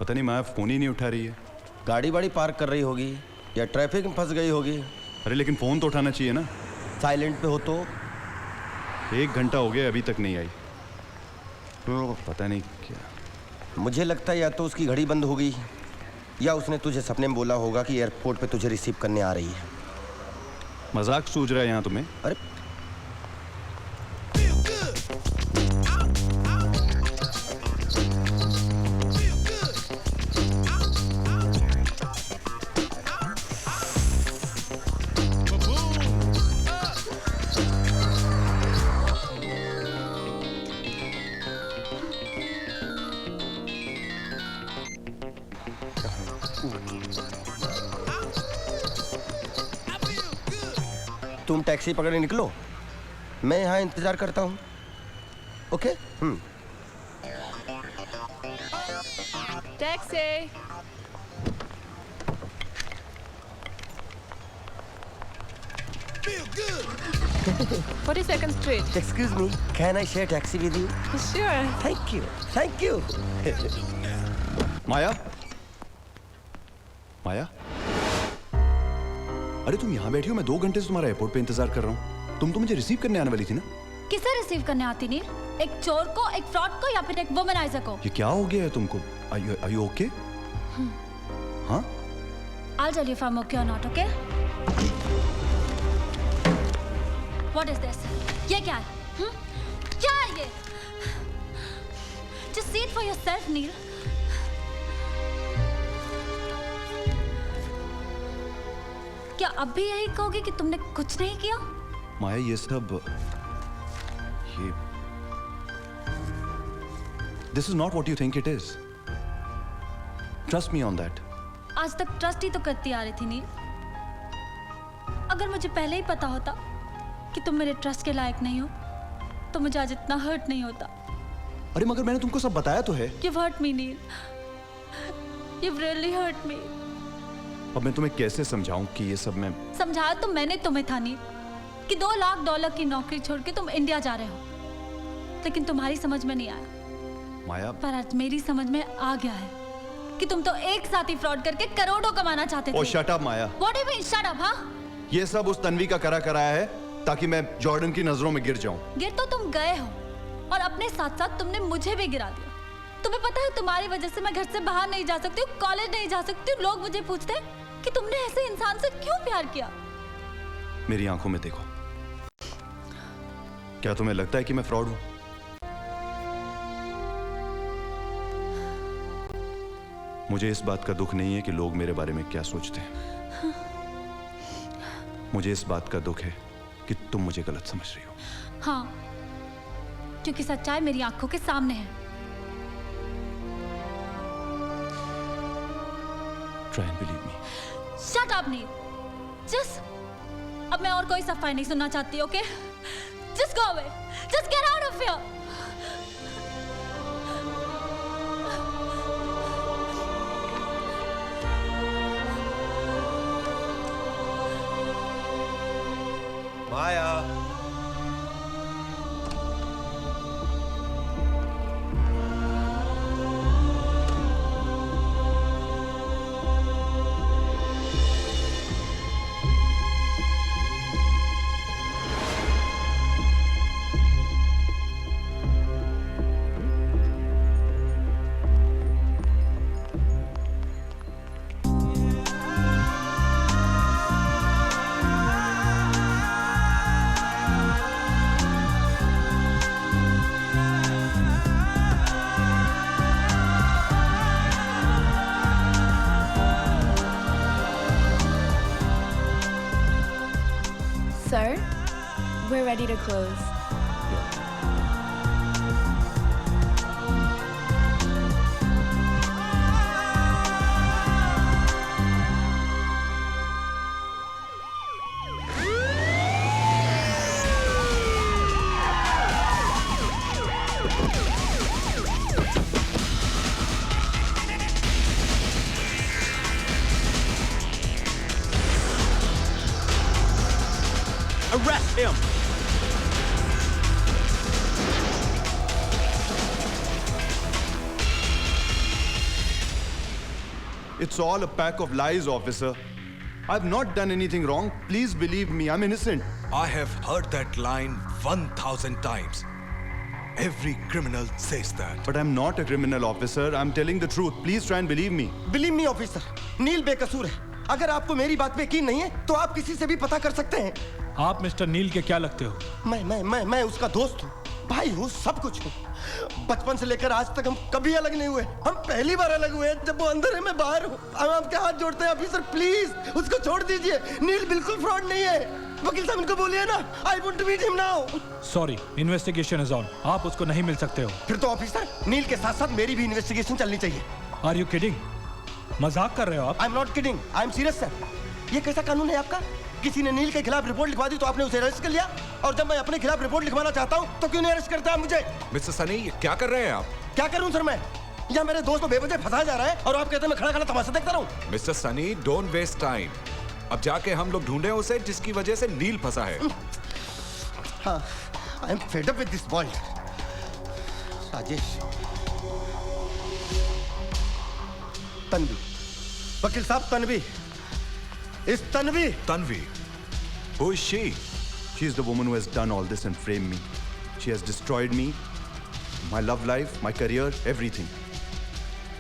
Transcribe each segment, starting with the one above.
पता नहीं माया फोन ही नहीं उठा रही है। गाड़ी वाड़ी पार्क कर रही होगी या ट्रैफिक में फंस गई होगी। अरे लेकिन फोन तो उठाना चाहिए ना। साइलेंट पे हो तो। 1 घंटा हो गया अभी तक नहीं आई। पता नहीं क्या। मुझे लगता है या तो उसकी घड़ी बंद हो गई या उसने तुझे सपने में बोला होगा कि एयरपोर्ट पे तुझे रिसीव करने आ रही है। मजाक सूझ रहा है यहाँ तुम्हें? अरे तुम टैक्सी पकड़ने निकलो, मैं यहाँ इंतजार करता हूँ। Okay? Taxi. 42nd Street. Excuse me, can I share taxi with you? Sure. Thank you, thank you. माया, माया, अरे तुम यहाँ बैठी हो, मैं 2 घंटे से तुम्हारा एयरपोर्ट पे इंतजार कर रहा हूँ। तुम तो मुझे रिसीव करने आने वाली थी ना? किसे रिसीव करने आती नील? एक चोर को, एक फ्रॉड को या फिर एक वुमनाइजर को? ये क्या हो गया है तुमको? Are you okay? हाँ? I'll tell you if I'm okay or not, okay? What is this? ये क्या है? क्या है ये? Just see it for yourself, नील. क्या अब भी यही कहोगे कि तुमने कुछ नहीं किया? माया ये सब ये This is not what you think it is. Trust me on that. आज तक ट्रस्ट ही तो करती आ रही थी नील। अगर मुझे पहले ही पता होता कि तुम मेरे ट्रस्ट के लायक नहीं हो तो मुझे आज इतना हर्ट नहीं होता। अरे मगर मैंने तुमको सब बताया तो है। You've hurt me, नील। You've really hurt me. अब मैं तुम्हें कैसे समझाऊं कि ये सब मैं समझाया तो मैंने तुम्हें था नील कि $2 लाख की नौकरी छोड़ के तुम इंडिया जा रहे हो, लेकिन तुम्हारी समझ में नहीं आया। माया, पर आज मेरी समझ में आ गया है कि तुम तो एक साथ ही फ्रॉड करके करोड़ों कमाना चाहते थे। Oh shut up Maya. What do you mean shut up, हाँ? ये सब उस तन्वी का कराया है ताकि मैं जॉर्डन की नजरों में गिर जाऊं। गिर तो तुम गए हो और अपने साथ साथ तुमने मुझे भी गिरा दिया। तुम्हें पता है तुम्हारी वजह से मैं घर से बाहर नहीं जा सकती हूँ, कॉलेज नहीं जा सकती हूँ। लोग मुझे पूछते हैं कि तुमने ऐसे इंसान से क्यों प्यार किया। मेरी आंखों में देखो, क्या तुम्हें लगता है कि मैं फ्रॉड हूं? मुझे इस बात का दुख नहीं है कि लोग मेरे बारे में क्या सोचते हैं। मुझे इस बात का दुख है कि तुम मुझे गलत समझ रही हो। हाँ, क्योंकि सच्चाई मेरी आंखों के सामने है। Try and believe me. Shut up, नील। अब मैं और कोई सफाई नहीं सुनना चाहती, okay? Just go away. Just get out of here. Maya, Sir, we're ready to close. Arrest him! It's all a pack of lies, officer. I've not done anything wrong. Please believe me, I'm innocent. I have heard that line 1,000 times. Every criminal says that. But I'm not a criminal, officer. I'm telling the truth. Please try and believe me. Believe me officer, Neel बेकसूर है। अगर आपको मेरी बात पे यकीन नहीं है तो आप किसी से भी पता कर सकते हैं। आप मिस्टर नील के क्या लगते हो? मैं उसका दोस्त हूँ, भाई हूँ, सब कुछ हूँ। बचपन से लेकर आज तक हम कभी अलग नहीं हुए। हम पहली बार अलग हुए हैं जब वो अंदर है, मैं बाहर हूँ। हम आपके हाथ जोड़ते हैं ऑफिसर, प्लीज उसको छोड़ दीजिए। नील बिल्कुल फ्रॉड नहीं है। वकील साहब इनको बोलिए ना, I want to meet him now. Sorry, investigation is on. आप उसको नहीं मिल सकते हो। फिर तो ऑफिसर नील के साथ साथ मेरी भी इन्वेस्टिगेशन चलनी चाहिए। Are you kidding? मजाक कर रहे हो आप? I am not kidding, I am serious sir. ये कैसा कानून है आपका? किसी ने नील के खिलाफ रिपोर्ट लिखवा दी तो आपने उसे अरेस्ट कर लिया, और जब मैं अपने खिलाफ रिपोर्ट लिखवाना चाहता हूँ तो क्यों नहीं अरेस्ट करते आप मुझे? मिस्टर सनी, ये क्या कर रहे हैं आप? क्या करूँ सर मैं? यहाँ मेरे दोस्त को बेवजह फंसाया जा रहा है और आप कहते हैं मैं खड़ा खड़ा तमाशा देखता रहूँ। Mister Sunny, don't waste time. अब जाके हम लोग ढूंढे उसे जिसकी वजह से नील फंसा है। हाँ, I am fed up with this world. Rajesh, Tanvi, वकील साहब तन्वी, इस Tanvi. Tanvi, who is she? She is the woman who has done all this and framed me. She has destroyed me, my love life, my career, everything.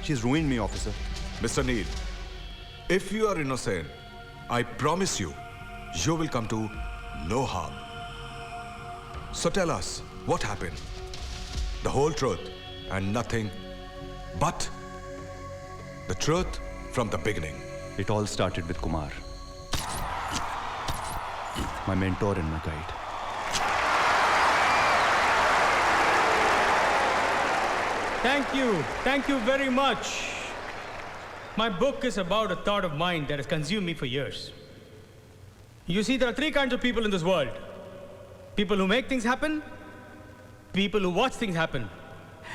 She's ruined me, officer. Mr. Neil, if you are innocent, I promise you, you will come to no harm. So tell us, what happened? The whole truth and nothing but the truth from the beginning. It all started with Kumar, my mentor and my guide. Thank you very much. My book is about a thought of mine that has consumed me for years. You see, there are three kinds of people in this world. People who make things happen, people who watch things happen,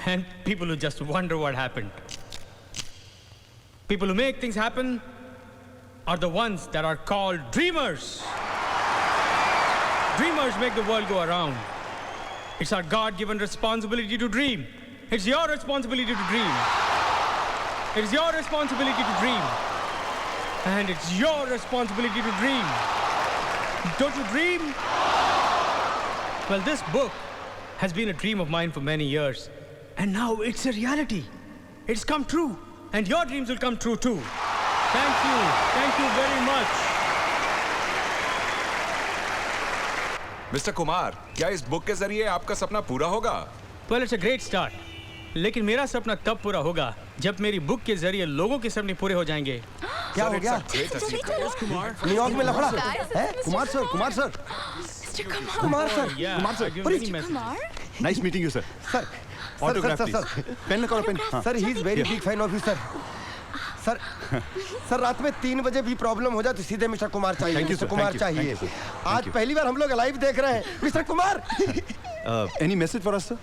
and people who just wonder what happened. People who make things happen are the ones that are called dreamers. Dreamers make the world go around. It's our God-given responsibility to dream. It's your responsibility to dream. It's your responsibility to dream. And it's your responsibility to dream. Don't you dream? Well, this book has been a dream of mine for many years. And now it's a reality. It's come true. And your dreams will come true too. Thank you. Thank you very much. Mister Kumar, क्या इस book के जरिए आपका सपना पूरा होगा? Well, it's a great start. लेकिन मेरा सपना तब पूरा होगा जब मेरी बुक के जरिए लोगों के सपने पूरे हो जाएंगे। क्या हो गया? न्यूयॉर्क में लफड़ा है? Kumar sir, Kumar sir, Kumar sir, Kumar sir, Nice meeting you, sir. Sir, Autograph, sir, please. Pen करो, pen. हाँ. Sir, he is very big fan of you, sir. Sir, sir रात में 3 बजे भी प्रॉब्लम हो जाए तो सीधे मिस्टर कुमार चाहिए। Thank you, mister sir. Kumar Thank you. चाहिए। Thank you, sir. आज Thank you. पहली बार हम लोग लाइव देख रहे हैं। Mister Kumar. Any message for us, sir?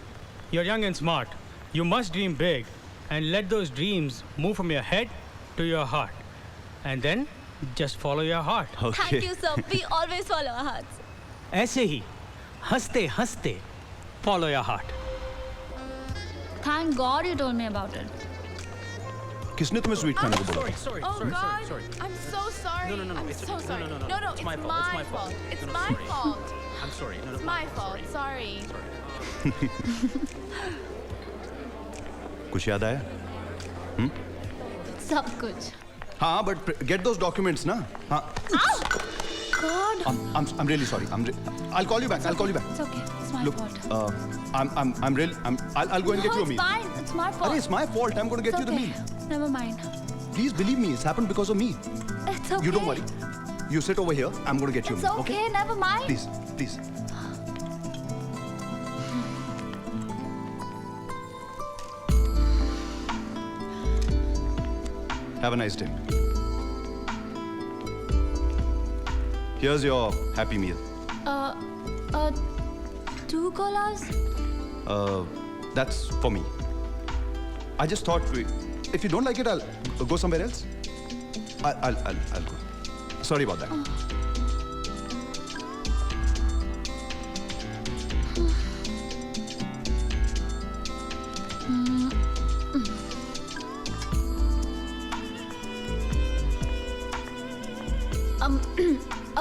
You're young and smart. You must dream big and let those dreams move from your head to your heart. And then just follow your heart. Okay. Thank you, sir. We always follow our hearts. ऐसे ही हंसते हंसते follow your heart. Thank God you told me about it. किसने तुम्हें sweet खाने को बोला? Oh God, I'm so sorry. I'm so sorry. No, it's my fault. It's my fault. I'm sorry. No, It's my fault. Sorry. कुछ याद आया? सब कुछ। हाँ, but get those documents, ना? हाँ. God. I'm really sorry. I'll call you back. I'll call you back. It's okay. It's my Look, fault. I'll go and get you a It's meal. fine. It's my fault. Arey, it's my fault. I'm going to get It's you the okay. meal. Never mind. Please believe me. It's happened because of me. It's okay. You don't worry. You sit over here. I'm going to get you a It's meal. okay. Never mind. Please, please. Have a nice day. Here's your happy meal. 2 colas? That's for me. I just thought if you don't like it, I'll go somewhere else. I'll go. Sorry about that.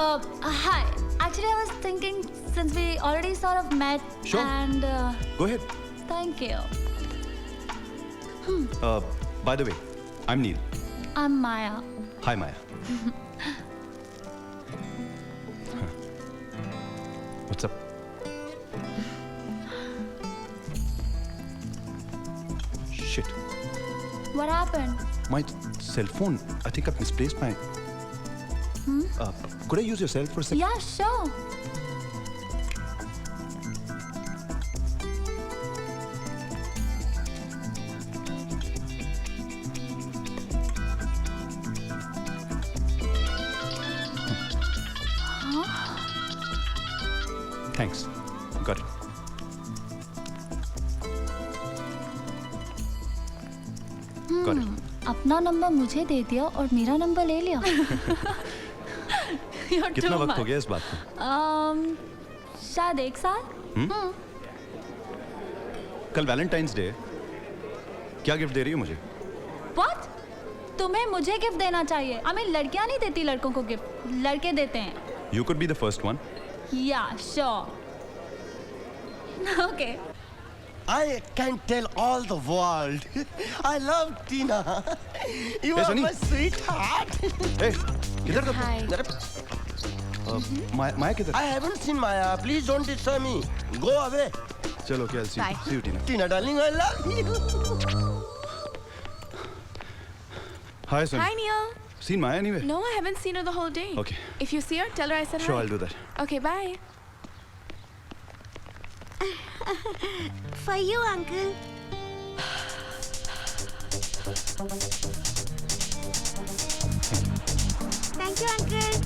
Hi. Actually, I was thinking since we already sort of met. Sure. And Go ahead. thank you. By the way, I'm Neil. I'm Maya. Hi, Maya. What's up? Shit. What happened? My cell phone. I think I've misplaced my. Could I use your cell for a second? Yeah, sure. Thanks. Got it. Got it. अपना number मुझे दे दिया और मेरा number ले लिया. You're कितना too वक्त हो much. गया इस बात को? शायद 1 साल. कल वैलेंटाइंस डे है. क्या गिफ्ट दे रही हो मुझे? What? तुम्हें मुझे गिफ्ट देना चाहिए. हमें लड़कियां नहीं देती लड़कों को गिफ्ट, लड़के देते हैं. You could be the first one. Yeah, sure. Okay. I can tell all the world. I love Tina. You Hey, are Sunny. my sweetheart. Hey, किधर था? Hi. माया किधर? I haven't seen Maya. Please don't disturb me. Go away. चलो क्या? See Bye. you, Tina. Tina, darling, I love you. Hi, Sunny. Hi, Neil. Seen Maya anywhere? No, I haven't seen her the whole day. Okay. If you see her, tell her I said Sure, hi. I'll do that. Okay, bye. For you, uncle. Thank you, uncle.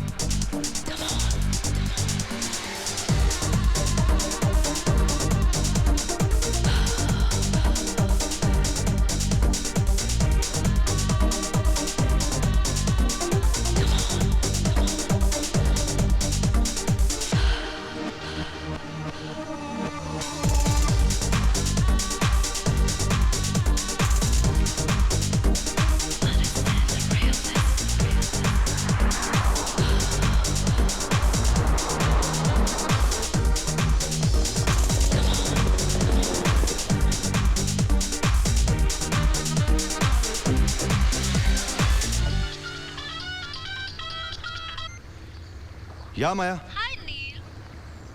या माया, Hi, Neil.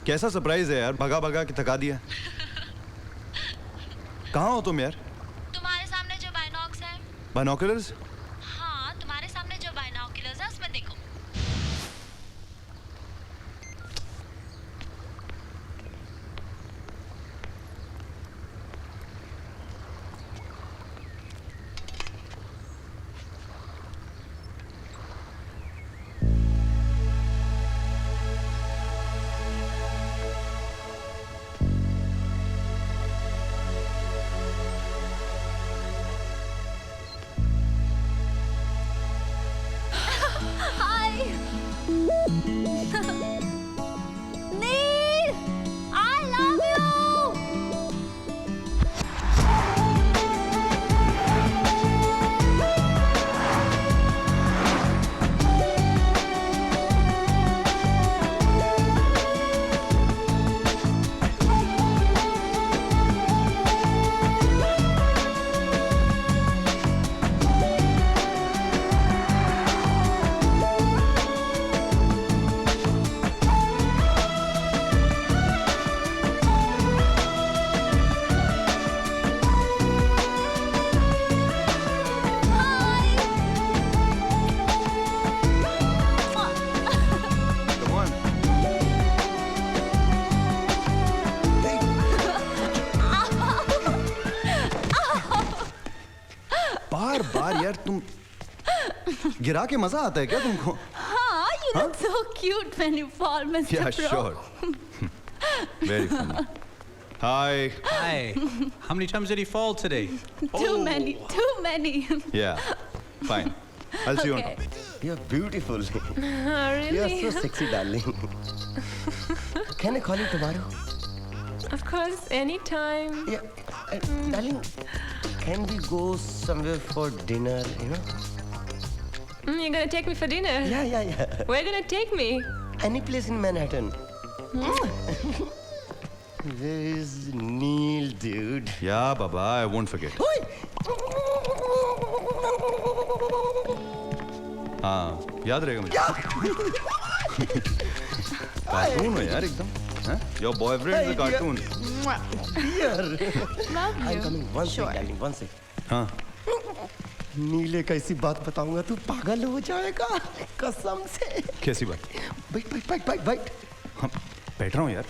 कैसा surprise है यार. भगा भगा के थका दिया. कहाँ हो तुम यार? तुम्हारे सामने जो बाइनॉक्स है. बाइनोकुलर्स? हाँ, तुम्हारे सामने जो बाइनॉक्यूलर्स है उसमें देखो. Hi. Neil, I love you. Come on. बार बार यार तुम गिरा के मजा आता है क्या तुमको? हाँ, you look so cute when you fall, Mr. Yeah, Pro. sure. Very funny. Hi. Hi. How many times did he fall today? Too many, too many. Yeah. Fine. I'll see you on Okay. top. You're beautiful. Really? You're so sexy, darling. Can I call you tomorrow? Of course, anytime. Yeah. Darling, can we go somewhere for dinner, you know? You're gonna take me for dinner? Yeah. Where are you gonna take me? any place in Manhattan. Where is Neil, dude? Yeah, Baba, I won't forget. Oi! हाँ, याद रहेगा मुझे. Cartoon है यार एकदम. हाँ? Your boyfriend is a cartoon. Dear. Love I'm you. coming. One Sure. second, darling, one second. हाँ. नीले कैसी बात बताऊंगा तू पागल हो जाएगा कसम से. कैसी बात? बैठ बैठ बैठ बैठ बैठ. हाँ, बैठ रहा हूँ यार.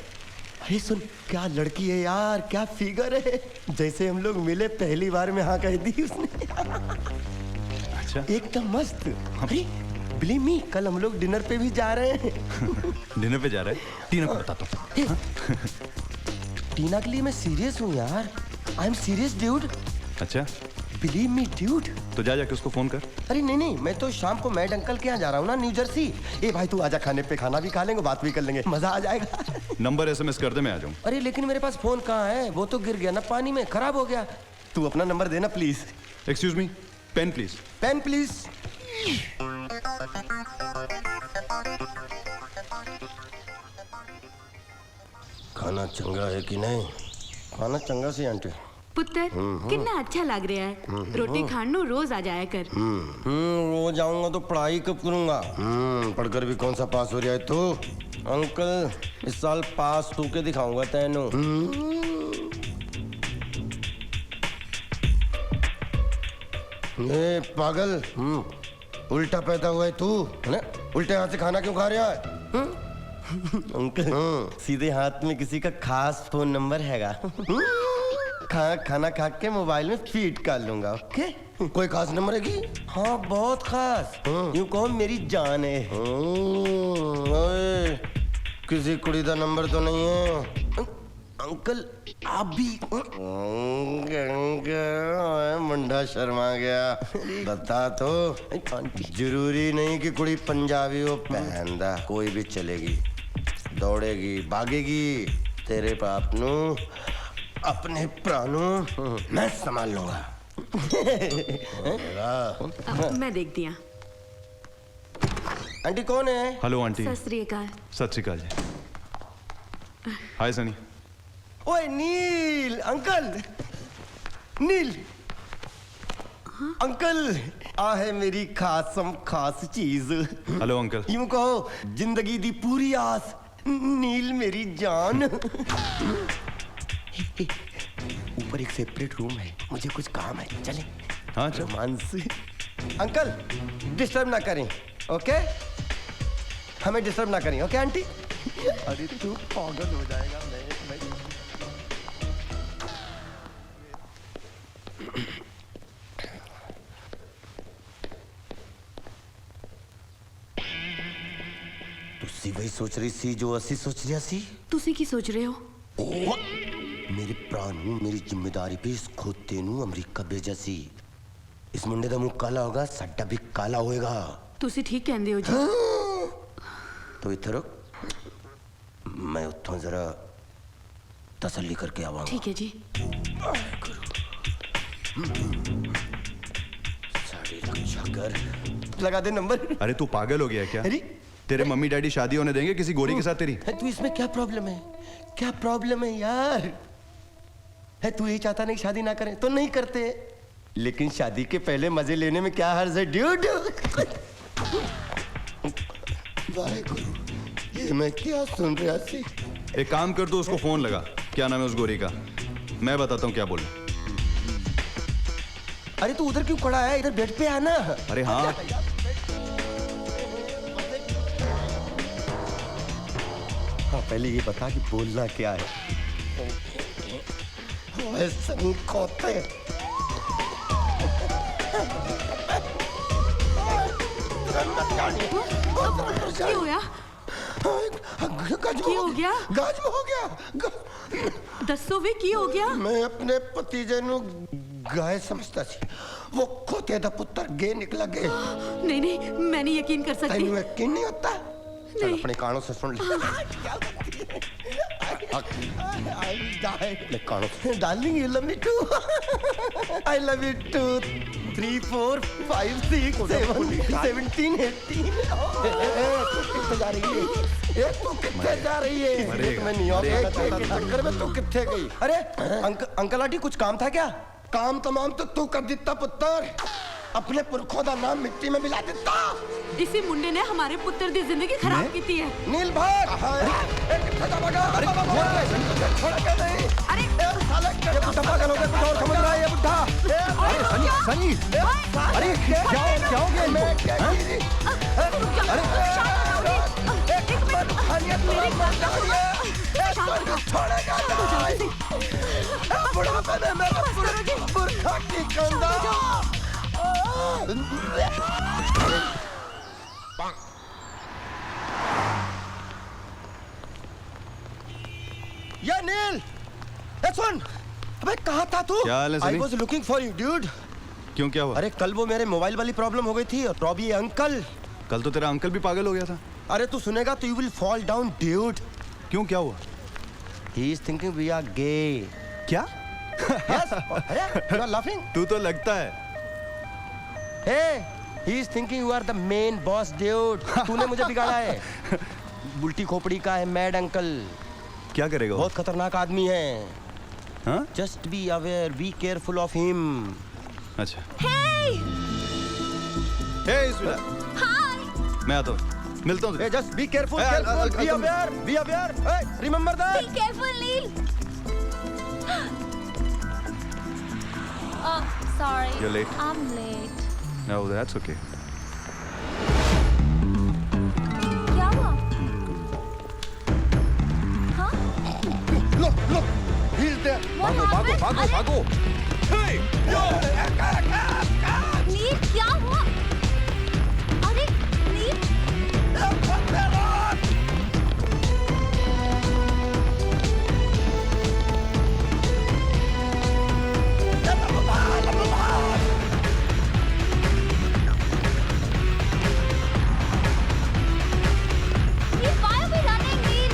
अरे सुन, क्या लड़की है यार, क्या फिगर है. जैसे हम लोग मिले पहली बार में हाँ कह दी उसने. अच्छा. एकदम मस्त. अरे बिलीव मी, कल हम लोग डिनर पे भी जा रहे हैं. डिनर पे जा रहा है. टीना को बताता हूँ. टीना के लिए मैं सीरियस हूँ यार. I am serious dude. अच्छा. Believe me dude. तो जा जाके उसको फोन कर. अरे नहीं नहीं, मैं तो शाम को मैड अंकल के यहाँ जा रहा हूँ ना, न्यू जर्सी. ए भाई तू आजा, खाने पे खाना भी खा लेंगे, बात भी कर लेंगे, मजा आ जाएगा. नंबर SMS कर दे, मैं आ जाऊँ. अरे लेकिन मेरे पास फोन कहाँ है, वो तो गिर गया ना पानी में, खराब हो गया. तू अपना नंबर देना please. Excuse me, pen please. Pen please. खाना चंगा है कि नहीं? खाना चंगा सी आंटी. पुत्र कितना अच्छा लग रहा है. रोटी खाने रोज आ जाया कर. रोज आऊंगा तो पढ़ाई कब करूंगा? पढ़कर भी कौन सा पास हो रहा है तू? अंकल इस साल पास तू के दिखाऊंगा तेनू. ए पागल, उल्टा पैदा हुआ है तू, है ना? उल्टे हाथ से खाना क्यों खा रहा है? अंकल सीधे हाथ में किसी का खास फोन नंबर हैगा. खाना खा के मोबाइल में फीड कर लूंगा. ओके? कोई खास नंबर है की? हाँ बहुत खास. यूं कहो मेरी जान है. ओए, किसी कुड़ी का नंबर तो नहीं है? अंकल आप भी. मुंडा शर्मा गया. बता तो. जरूरी नहीं कि कुड़ी पंजाबी हो, पहनदा कोई भी चलेगी, दौड़ेगी, भागेगी. तेरे बाप नू अपने प्राणों मैं संभाल लूंगा. मैं देख दिया. आंटी कौन है? Hello aunty. सत श्री अकाल. सत श्री अकाल जी. हाय सनी. ओए नील अंकल. नील अंकल आ है मेरी खासम खास चीज. Hello uncle. यूं कहो जिंदगी दी पूरी आस. नील मेरी जान. ऊपर एक सेपरेट रूम है, मुझे कुछ काम है, चले. हाँ चल. रोमांस. अंकल डिस्टर्ब ना करें, ओके? हमें डिस्टर्ब ना करें, ओके आंटी? अरे तू पागल हो जाएगा. तुसी वही सोच रही सी जो असी सोच रहा सी. तुसी की सोच रहे हो? मेरे प्राण नू मेरी जिम्मेदारी पे इस खोते नू अमेरिका भेजा सी. इस मुंडे दा मुंह काला होगा, साडा भी काला होएगा. तुसी ठीक कहंदे हो जी. तो इधर रुक, मैं उत्थों जरा तसल्ली करके आवांगा. ठीक है जी. साड़ी रक्षा कर. लगा दे नंबर. अरे तू पागल हो गया है क्या? अरे तेरे मम्मी डैडी शादी होने देंगे किसी गोरी के साथ तेरी? है तू, इसमें क्या प्रॉब्लम है? क्या प्रॉब्लम है यार? है तू यही चाहता नहीं शादी ना करें तो नहीं करते, लेकिन शादी के पहले मजे लेने में क्या हर्ज है ड्यूड? ये मैं क्या सुन रहा सी? एक काम कर, तू उसको फोन लगा. क्या नाम है उस गोरी का? मैं बताता हूँ क्या बोलूं. अरे तू उधर क्यों खड़ा है? इधर बेड पे आना. अरे हाँ. हाँ पहले ये बता कि बोलना क्या है. वैसे खोते. क्या होया? की हो गया? गाज हो गया. दसो वे की हो गया? मैं अपने भतीजे नू गाय समझता सी, वो खोते दा पुत्र गे निकला गे. नहीं नहीं, मैं नहीं यकीन कर सकती. तेनू यकीन नहीं होता? चल नहीं. अपने कानों से सुन ले. I will die. Darling, you love me too. I love you too. 3, 4, 5, 6, 7, 17, 18. तू कित्थे जा रही है? तू कित्थे जा रही है? मैं न्यूयॉर्क जाना चाहता था। चक्कर में तू कित्थे गई? अरे अंकल आंटी कुछ काम था क्या? काम तमाम तो तू कर दिता पुत्र। अपने पुरखों का नाम मिट्टी में मिला देता। इसी मुंडे ने हमारे पुत्र दी जिंदगी खराब की थी है। नील भाग। अरे छोड़ा क्या नहीं? अरे साले ये बुढ़ा पागल हो गया, कुछ और समझ रहा है ये बुढ़ा। अरे सनी अरे क्या हो गया मैं क्या की? छोड़ेगा नहीं। बुढ़ापे में मेरा पुरखा की कंधा। या नील, सुन, अबे कहाँ था तू? क्या हाल है Sunny? I was looking for you, dude. क्यों, क्या हुआ? अरे कल वो मेरे मोबाइल वाली प्रॉब्लम हो गई थी और रॉबी अंकल। कल तो तेरा अंकल भी पागल हो गया था। अरे तू सुनेगा तो you will fall down, dude. क्यों, क्या हुआ? He is thinking we are gay. क्या? Yes. अरे you are laughing. तू तो लगता है। Hey, he is thinking you are the main boss, dude. तूने मुझे बिगाड़ा है। उल्टी खोपड़ी का है मैड अंकल। क्या करेगा? बहुत खतरनाक आदमी है। हाँ? Just be aware, be careful of him. अच्छा। Hey! Hey, स्वीटा। Hi! मैं आता हूँ। मिलता हूँ। Hey, just be careful, Hey, careful. I'll Be come. aware, be aware. Hey, remember that. Be careful, Neil. Oh, sorry. You're late. I'm late. No, that's okay. क्या हुआ? हाँ? Look, he's there. भागो। Hey, नील क्या हुआ? अरे नील why are we running, Neil?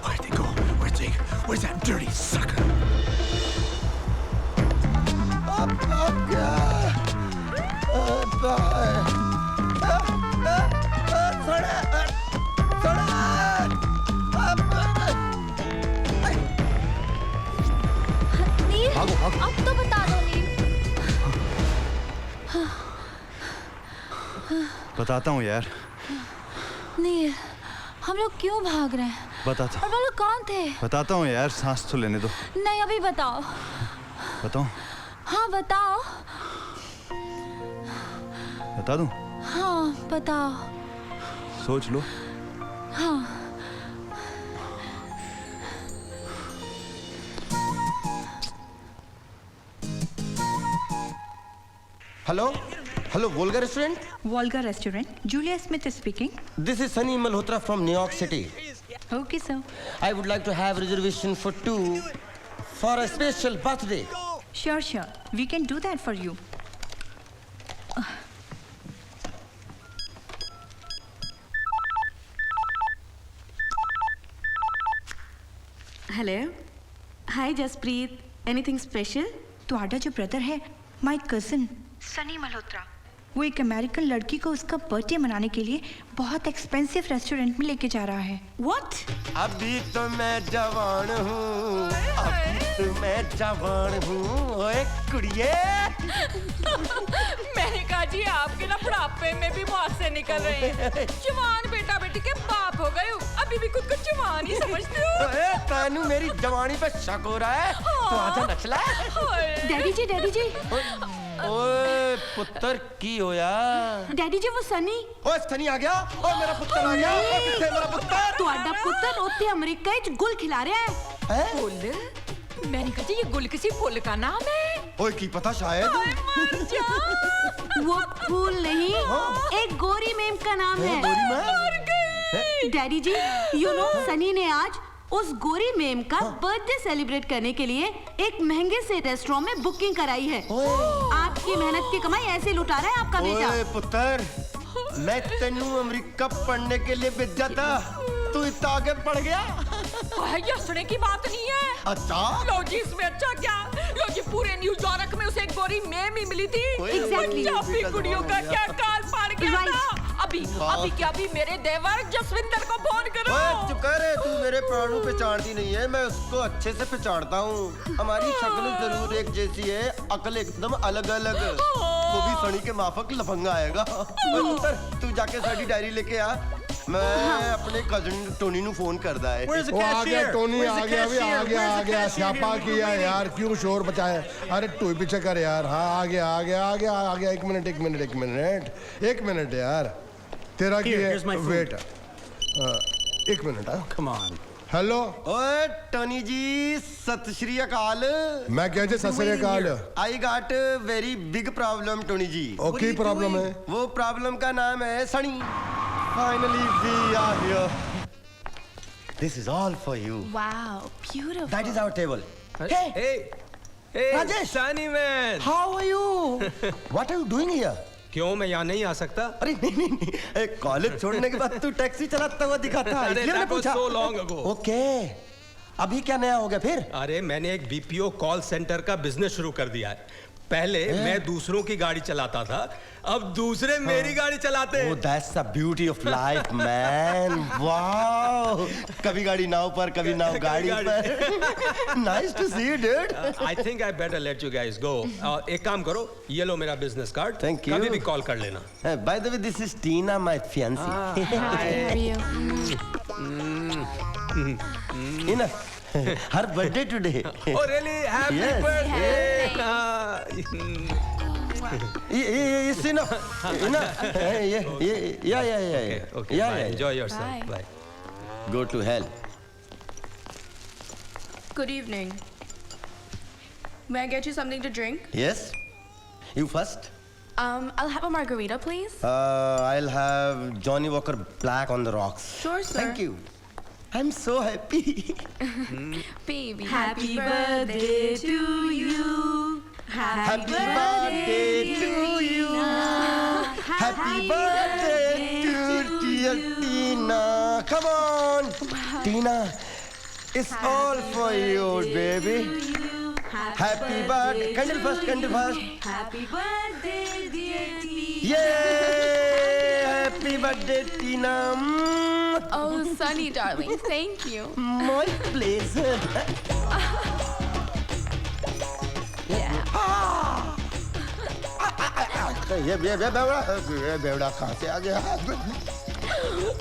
Where'd they go? Where's that dirty sucker? नील अब तो बता दो नील। बताता हूँ यार। नील हम लोग क्यों भाग रहे हैं? बताता और वो लोग कौन थे? बताता हूँ यार, सांस तो लेने दो। नहीं अभी बताओ। बताऊँ? हाँ बताओ। बता दूँ? हाँ बताओ। सोच लो। हाँ Hello, Volga restaurant? Volga restaurant. Julia Smith is speaking. This is Sunny Malhotra from New York City. Okay, sir. I would like to have reservation for 2 for a special birthday. Sure. We can do that for you. Hello hi Jaspreet anything special? तुम्हारा जो brother है my cousin Sunny Malhotra, वो एक American लड़की को उसका birthday मनाने के लिए बहुत एक्सपेंसिव रेस्टोरेंट में लेके जा रहा है। व्हाट? अभी तो मैं जवान हूँ, अभी तो मैं जवान हूँ, ओए कुड़िए। मैंने कहा जी आपके ना बुढ़ापे में भी मुँह से निकल रहे हैं। जवान बेटा बेटी के बाप हो गए हो, अभी भी खुद को जवान ही समझते हो। ओए तानू मेरी जवानी पे शक हो रहा है, तो आजा नचला। डैडी जी ओए पुत्र की होया? डैडी जी वो सनी। ओए सनी आ गया? ओए मेरा पुत्र आ गया? ओए किथे मेरा पुत्र? ਤੁਹਾਡਾ ਪੁੱਤਰ ਉੱਥੇ ਅਮਰੀਕਾ ਵਿੱਚ ਗੁਲ ਖਿਲਾ ਰਿਹਾ ਹੈ। हैं? फुल? मैंने कहा जी ये गुल किसी फुल का नाम है। ओए की पता शायद। मर जा। वो फूल नहीं, एक गोरी मेम का नाम है। गोरी ma'am? Daddy ji you know Sunny ने आज उस गोरी मेम का बर्थडे सेलिब्रेट करने के लिए एक महंगे से रेस्टोरेंट में बुकिंग कराई है। आपकी मेहनत की कमाई ऐसे लुटा रहा है आपका बेटा। ओए पुत्र, मैं तेनू अमेरिका पढ़ने के लिए भेजा था, तू इतना आगे पढ़ गया। ये हंसने की बात नहीं है। अच्छा लो जी, इसमें अच्छा क्या? लो जी, पूरे न्यूयॉर्क में उसे एक गोरी मेम ही मिली थी। Exactly. पंजाबी कुड़ियों का क्या काल पड़ गया था। अभी क्या मेरे देवर जसविंदर को फोन करो। ओए चुप कर, तू मेरे प्राणों पहचानती नहीं है, मैं उसको अच्छे से पहचानता हूँ। हमारी शक्ल जरूर एक जैसी है, अकल एकदम अलग अलग। वो भी सनी के माफक लफंगा आएगा। ओए पुत्र, तू जाके साडी डायरी लेके आ, मैं अपने कजन टोनी नु फोन करदा है। वो आ गया टोनी, आ गया स्यापा किया यार, क्यों शोर बचाया? अरे तू पीछे कर यार। हाँ आ गया। एक मिनट यार, तेरा की है? वेट एक मिनट। Come on. हेलो ओए टोनी जी, सत श्री अकाल। मैं क्या जी Sat Sri Akal. I got very big problem Tony ji. Okay problem है? वो प्रॉब्लम का नाम है Sunny. Finally we are here. This is all for you. Wow, beautiful. That is our table. Hey, Rajesh. Sunny man. How are you? What are you doing here? क्यों मैं यहाँ नहीं आ सकता? अरे नहीं, कॉलेज छोड़ने के बाद तू टैक्सी चलाता हुआ दिखा था, इसलिए मैंने पूछा। so long ago. Okay. अभी क्या नया हो गया फिर? अरे मैंने एक बीपीओ कॉल सेंटर का बिजनेस शुरू कर दिया है। पहले मैं दूसरों की गाड़ी चलाता था, अब दूसरे मेरी गाड़ी चलाते हैं। Oh, that's the beauty of life, man. Wow. कभी गाड़ी नाव पर, कभी नाव गाड़ी पर। Nice to see you, dude. I think I better let you guys go. एक काम करो, ये लो मेरा बिजनेस कार्ड। Thank you. कभी भी कॉल कर लेना। By the way, this is Tina, my fiancée. Tina, her birthday today. Oh really? Happy Yes. birthday! Yes, enough. Okay. Yeah. Bye. Enjoy yourself. Bye. Go to hell. Good evening. May I get you something to drink? Yes. You first. I'll have a margarita, please. I'll have Johnny Walker Black on the rocks. Sure, sir. Thank you. I'm so happy. Baby. Happy birthday to you. Happy birthday to you. Happy birthday to dear Tina. Come on, Tina. It's all for you, baby. Happy birthday. Candle first. Happy birthday, dear Tina. Yay! Happy birthday, Tina. Oh, Sunny, darling. Thank you. My pleasure. ये बेवड़ा कहाँ से आ गया?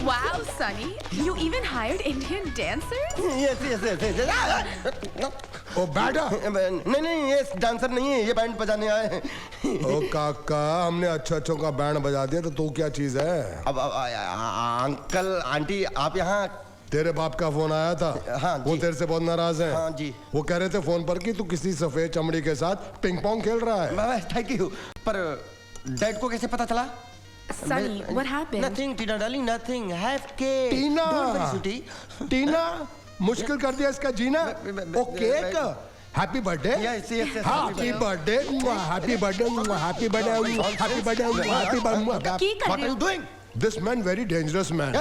Wow, Sunny. You even hired Indian dancers? Yes. ओ बैठा। नहीं, ये dancer नहीं है, ये बैंड बजाने आए हैं। ओ काका, हमने अच्छों का बैंड बजा दिया तो तू क्या चीज है? अब अंकल आंटी आप यहाँ? तेरे बाप का फोन आया था। हाँ वो जी। तेरे से बहुत नाराज है। हाँ जी। वो कह रहे थे फोन पर कि तू किसी सफेद चमड़ी के साथ पिंग पोंग खेल रहा है। Thank you. पर डैड को कैसे पता चला? Sunny, what happened? Nothing, Tina darling, nothing. Have cake. Tina, Don't worry, sweetie. टीना, मुश्किल कर दिया इसका जीना। Oh cake, happy birthday. Yes. Happy birthday, happy birthday, happy birthday, happy birthday, happy birthday. What are you doing? This man very dangerous man.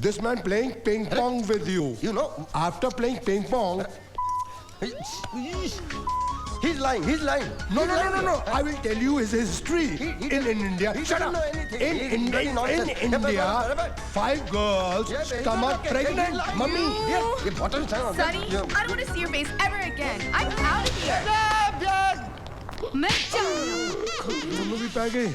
This man playing ping pong with you. You know. After playing ping pong. He's lying. No. I will tell you his history. In India. Shut up. In India, 5 girls come out pregnant. Mummy. Sunny, I don't want to see your face ever again. I'm out of here. मैं चल रही हूँ। दोनों भी पै गए।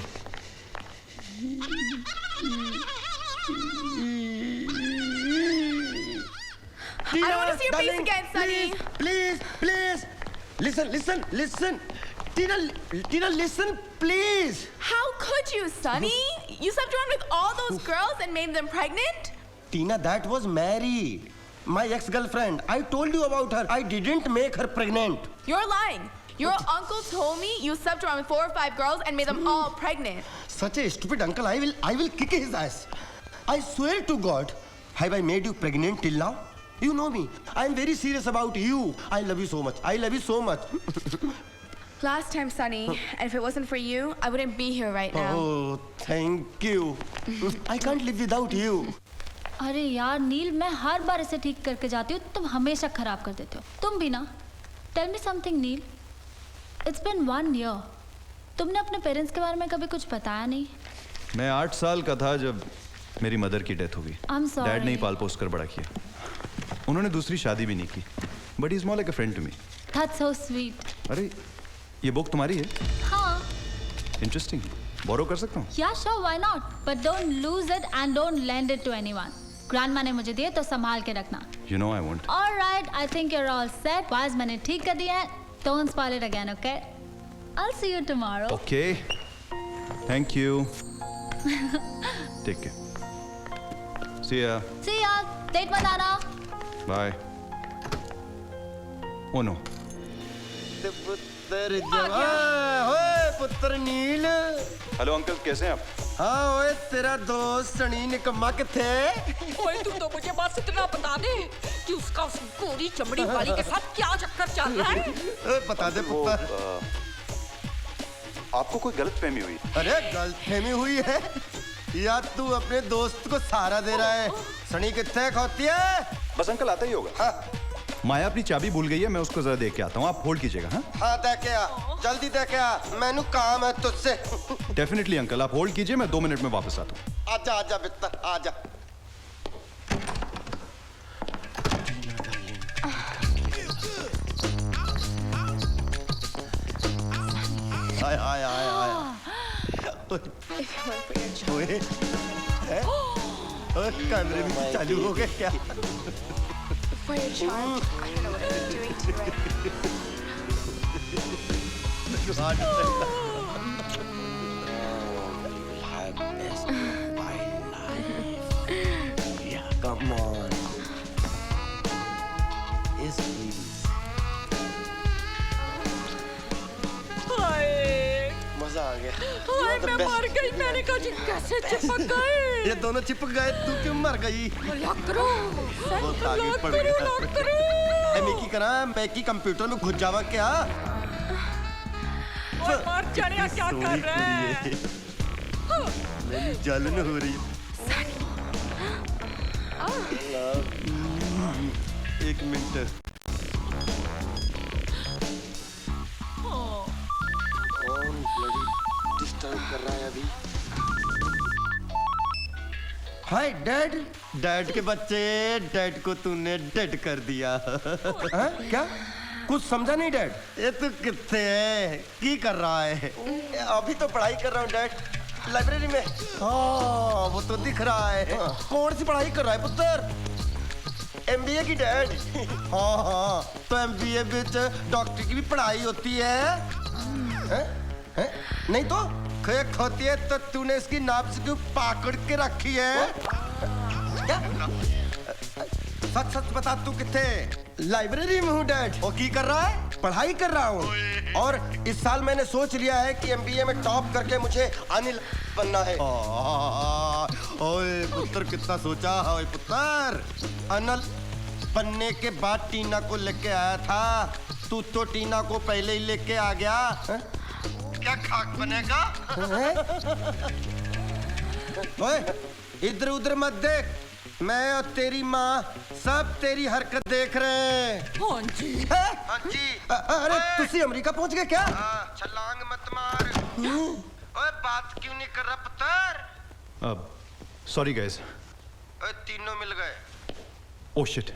I don't want to see your face again, Sunny. Please. Listen. Tina, listen, please. How could you, Sunny? You slept around with all those girls and made them pregnant? Tina, that was Mary, my ex-girlfriend. I told you about her. I didn't make her pregnant. You're lying. Your uncle told me you slept around with 4 or 5 girls and made them all pregnant. Such a stupid uncle. I will kick his ass. I swear to God. Have I made you pregnant till now? You know me. I am very serious about you. I love you so much. I love you so much. Last time, Sunny, and if it wasn't for you, I wouldn't be here right now. Oh, thank you. I can't live without you. अरे यार नील, मैं हर बार इसे ठीक करके जाती हूँ, तुम हमेशा खराब कर देते हो। तुम भी ना। Tell me something, nil. It's been 1 year. तुमने अपने पेरेंट्स के बारे में कभी कुछ बताया नहीं? मैं 8 साल का था जब मेरी मदर की डेथ हो गई। I'm sorry. डैड ने ही पाल पोस कर बड़ा किया। उन्होंने दूसरी शादी भी नहीं की। But he's more like a friend to me. That's so sweet. अरे ये बुक तुम्हारी है? हाँ। Interesting. बोरो कर सकता हूँ? Yeah, sure, why not? But don't lose it and don't lend it to anyone. Grandma ने मुझे दिए तो संभाल के रखना। You know I won't. All right, I think you're all set. Was मैंने ठीक कर दिया है। Don't spoil it again, okay? I'll see you tomorrow. Okay. Thank you. Take care. See ya. See ya. Date मत आना। Bye. Oh no. पुत्र जवान, ओए पुत्र नील। हेलो अंकल, कैसे हैं आप? हाँ ओए, तेरा दोस्त सनी निकम्मा किथे? ओए तू तो मुझे बस इतना बता दे कि उसका उस गोरी चमड़ी वाली के साथ क्या चक्कर चल रहा है? ओए बता दे पुत्र। आपको कोई गलतफहमी हुई? अरे गलतफहमी हुई है या तू अपने दोस्त को सहारा दे रहा है? सनी किथे खोती है? बस अंकल आता ही होगा। हाँ। माया अपनी चाबी भूल गई है, मैं उसको जरा देख के आता हूँ, आप होल्ड कीजिएगा। हाँ हाँ, देख के आ, जल्दी देख के आ, मैनू काम है तुझसे। डेफिनेटली अंकल, आप होल्ड कीजिए, मैं 2 मिनट में वापस आता हूँ। आजा आजा बेटा, आजा। हाय हाय हाय हाय। ओए, कैमरे भी चालू हो गए क्या? For your charge, I don't know what I've been doing to it. Come on. Yes, please. हाय मजा आ गया। हाय मैं मर गई, मैंने कहा जी कैसे चिपक गए? ये दोनों चिपक गए, तू क्यों मर गई? लॉक करो, बहुत आगे लॉक पड़ करो, गया। लॉक करो। मैं की करा, मैं की कंप्यूटर में घुस जावा क्या? ओए मर जाने, क्या कर रहा है? मेरी जलन हो रही है। एक मिनट। कौन डिस्टर्ब कर रहा है अभी? Hi dad. डैड के बच्चे, डैड को तूने डेड कर दिया। हाँ? क्या कुछ समझा नहीं डैड? ये तू कितने है, की कर रहा है? अभी तो पढ़ाई कर रहा हूँ डैड, लाइब्रेरी में। हाँ वो तो दिख रहा है। कौन सी पढ़ाई कर रहा है पुत्र? MBA की डैड। हाँ हाँ, तो MBA बिच डॉक्टर की भी पढ़ाई होती है? हैं? नहीं तो खेक होती है तो तूने इसकी नाप से क्यों पकड़ के रखी है? क्या? सच सच बता, तू किथे? लाइब्रेरी में हूँ डैड। और की कर रहा है? पढ़ाई कर रहा हूँ। और इस साल मैंने सोच लिया है कि MBA में टॉप करके मुझे अनिल बनना है। ओए पुत्र, कितना सोचा? ओए पुत्र, अनिल बनने के बाद टीना को लेके आया था, तू तो टीना को पहले ही लेके आ गया। क्या खाक बनेगा? ओए इधर उधर मत देख, मैं और तेरी माँ सब तेरी हरकत देख रहे हैं। हाँ जी। हाँ जी। अरे तुसी अमेरिका पहुंच गए क्या? छलांग मत मार। ओए बात क्यों नहीं कर रहा पुत्र? Sorry guys. ओए तीनों मिल गए। Oh shit.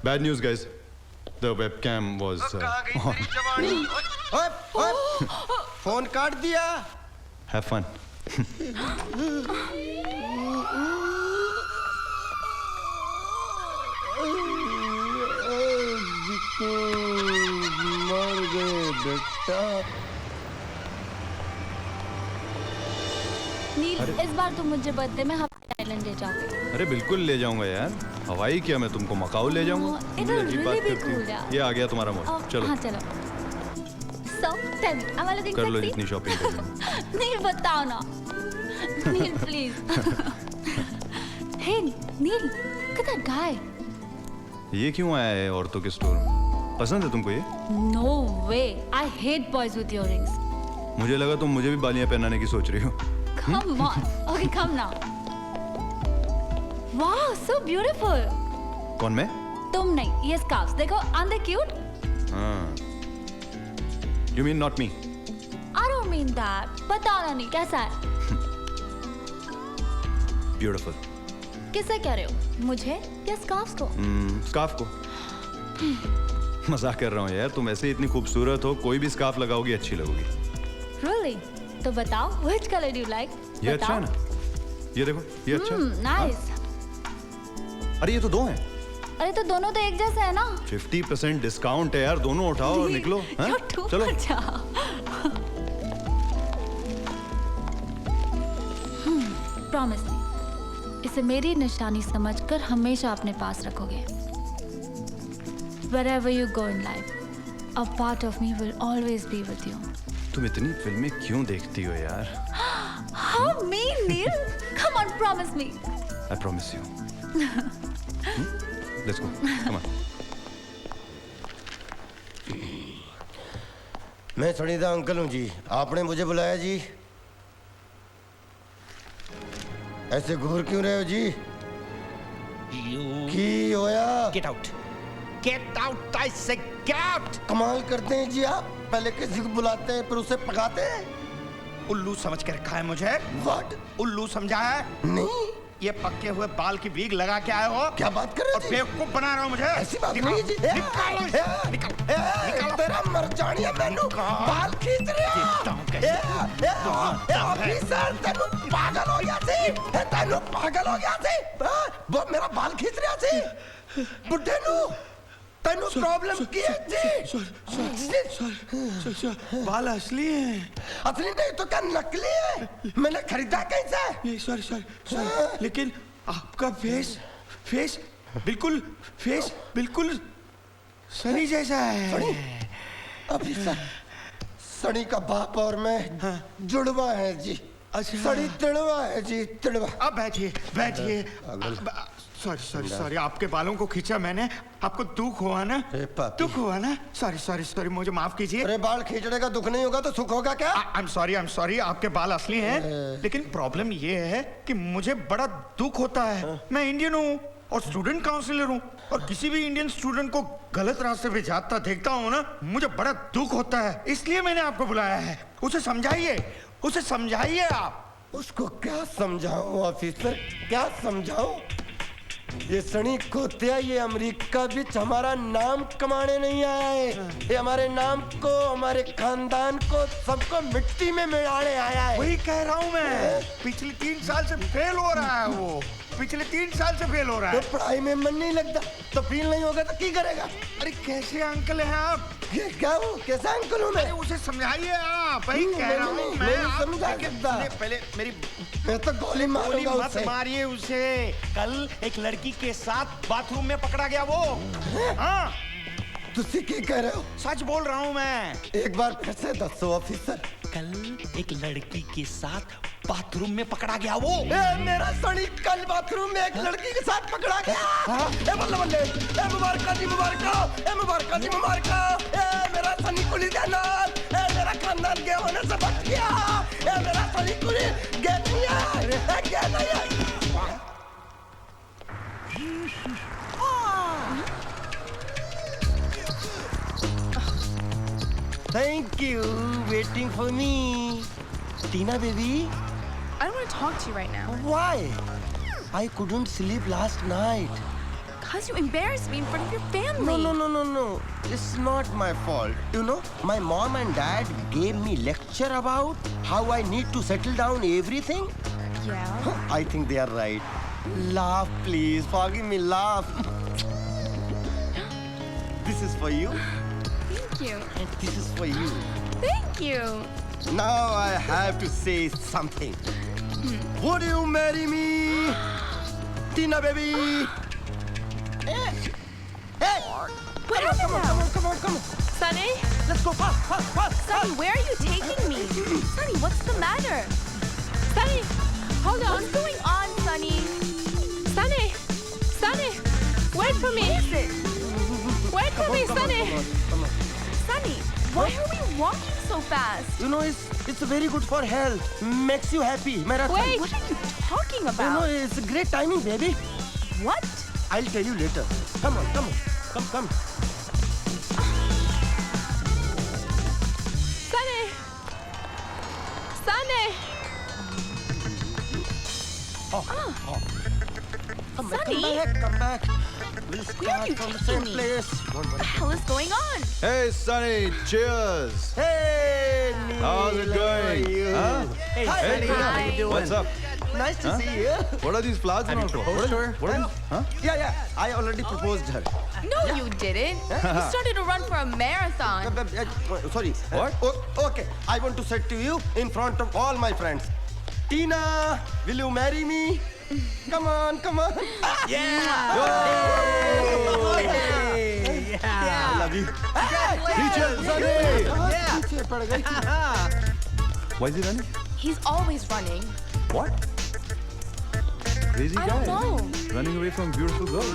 Bad news guys. The webcam was कहाँ गई तेरी जवानी? ओए ओए फोन काट दिया। Have fun. मर गए बेटा। नील, इस बार तुम मुझे बर्थडे में हवाई आइलैंड ले जाओगे? अरे बिल्कुल ले जाऊंगा यार। हवाई क्या, मैं तुमको मकाऊ ले जाऊंगा। It will really be cool, यार। ये आ गया तुम्हारा मूड। चलो। हाँ चलो। So, tell me, am I looking कर लो sexy? जितनी शॉपिंग करनी। नील बताओ ना। नील please. Hey, Neil, look at that guy. ये क्यों आया है औरतों के स्टोर में? पसंद है तुमको ये? No way. I hate boys with earrings. मुझे लगा तुम मुझे भी बालियां पहनाने की सोच रही हो. Come on. Okay, come now. Wow, so beautiful. कौन मैं? तुम नहीं, ये scarves देखो, aren't they cute? हाँ. You mean not me? I don't mean that. बताओ ना नील, कैसा है? Beautiful. किसे कह रहे हो? मुझे या स्कार्फ को? स्कार्फ को. मजाक कर रहा हूँ यार. तुम ऐसे इतनी खूबसूरत हो, कोई भी स्कार्फ लगाओगी अच्छी लगोगी. Really? तो बताओ, which color do you like? ये अच्छा है ना? ये देखो, ये अच्छा है. Nice. अरे ये तो दो हैं. अरे तो दोनों तो एक जैसे है ना? 50% डिस्काउंट है यार. दोनों उठाओ और निकलो. हाँ? चलो. Promise me. इसे मेरी निशानी समझकर हमेशा अपने पास रखोगे. Wherever you go in life, a part of me will always be with you. तुम इतनी फिल्में क्यों देखती हो यार? How mean, Neil? Come on, promise me. I promise you. Let's go. Come on. मैं सनीदा अंकल हूँ जी. आपने मुझे बुलाया जी? ऐसे घूर क्यों रहे हो जी? की होया? Get out. Get out, I say get out. कमाल करते हैं जी आप. पहले किसी को बुलाते हैं फिर उसे पकाते हैं. उल्लू समझ कर रखा है मुझे? What? उल्लू समझा है? नहीं. ये पक्के हुए बाल की वीग लगा के आए हो? क्या बात कर रहे हो? और बेवकूफ बना रहे हो मुझे? ऐसी बात नहीं जी. निकालो इसे. निकालो. तेरा मरजानिया मैनू बाल खींच रहे हो. ऑफिसर तेनू पागल हो गया सी. तेनू पागल हो गया सी. वो मेरा बाल खींच रहा सी. बुड्ढे नू तेनू प्रॉब्लम की है जी. बाल असली हैं. असली नहीं तो क्या नकली है? मैंने खरीदा कहीं से? सॉरी. लेकिन आपका फेस बिल्कुल सनी जैसा है. ऑफिसर सनी का बाप और मैं जुड़वा है जी. सनी तिड़वा है जी. तिड़वा. अब बैठिए. सॉरी. आपके बालों को खींचा मैंने. आपको दुख हुआ ना? दुख हुआ ना? सॉरी. मुझे माफ कीजिए. अरे बाल खींचने का दुख नहीं होगा तो सुख होगा क्या? I am sorry. आपके बाल असली हैं. लेकिन प्रॉब्लम ये है कि मुझे बड़ा दुख होता है. मैं इंडियन हूँ और स्टूडेंट काउंसिलर हूँ और किसी भी इंडियन स्टूडेंट को गलत रास्ते पे जाता देखता हूँ ना, मुझे बड़ा दुख होता है. इसलिए मैंने आपको बुलाया है. उसे समझाइए आप. उसको क्या समझाऊं ऑफिसर? क्या समझाऊं? ये सनी कोत्या ये अमेरिका बीच हमारा नाम कमाने नहीं आया है. ये हमारे नाम को, हमारे खानदान को, सबको मिट्टी में मिलाने आया है. वही कह रहा हूँ मैं. पिछले 3 साल से फेल हो रहा है वो. तो पढ़ाई में मन नहीं लगता तो फेल नहीं होगा तो क्या करेगा? अरे कैसे अंकल हैं आप? क्या हूँ? कैसा अंकल हूँ मैं? उसे समझाइए आप. वही कह रहा हूँ मैं. समझा सकता. पहले मैं तो गोली मारूंगा मत मारिए उसे. कल एक लड़की के साथ बाथरूम में पकड़ा गया वो. हाँ. तुसी क्या कह रहे हो? सच बोल रहा हूँ मैं. एक बार फिर से दसो ऑफिसर. कल एक लड़की के साथ बाथरूम में पकड़ा गया वो. मेरा सनी कल बाथरूम में एक लड़की के साथ पकड़ा गया. बल्ले. मुबारक जी. मेरा सनी कुली का नाम. मेरा खानदान के होने से बच गया. मेरा सनी कुली गया नहीं है. Thank you waiting for me. Tina baby. I don't want to talk to you right now. Why? I couldn't sleep last night. Because you embarrassed me in front of your family. No. It's not my fault. You know, my mom and dad gave me lecture about how I need to settle down everything. Yeah? I think they are right. Laugh, please. Forgive me, laugh. This is for you. Thank you. And this is for you. Thank you. Now I have to say something. Would you marry me? Tina baby. Hey! What happened now? Come on. Sunny? Let's go fast. Sunny, where are you taking me? Sunny, what's the matter? Sunny, hold on. What's going on, Sunny? Sunny, wait for me. Wait for me, Sunny. Sunny, why are we walking so fast? You know, it's very good for health. Makes you happy. Marathon. Wait, what are you talking You about? know, it's a great timing, baby. What? I'll tell you later. Come on. Come. Sunny. Sunny. Come Sunny? back. We'll Where are start you from the taking same me? place. What the hell is going on? Hey, Sunny, cheers. Hey, Neil. How's it How are going? you? Huh? Hey, Sunny, how you doing? What's up? Nice to Huh? see you. What are these flowers? Have you proposed to her? What are these? Huh? Yeah. I already proposed her. No, you didn't. You started to run for a marathon. Sorry. What? Okay. I want to say to you in front of all my friends. Tina, will you marry me? Come on. Yeah. I love you. Teacher, Sunny. Why is he running? He's always running. What? Crazy I guy. don't know. Running away from beautiful girls.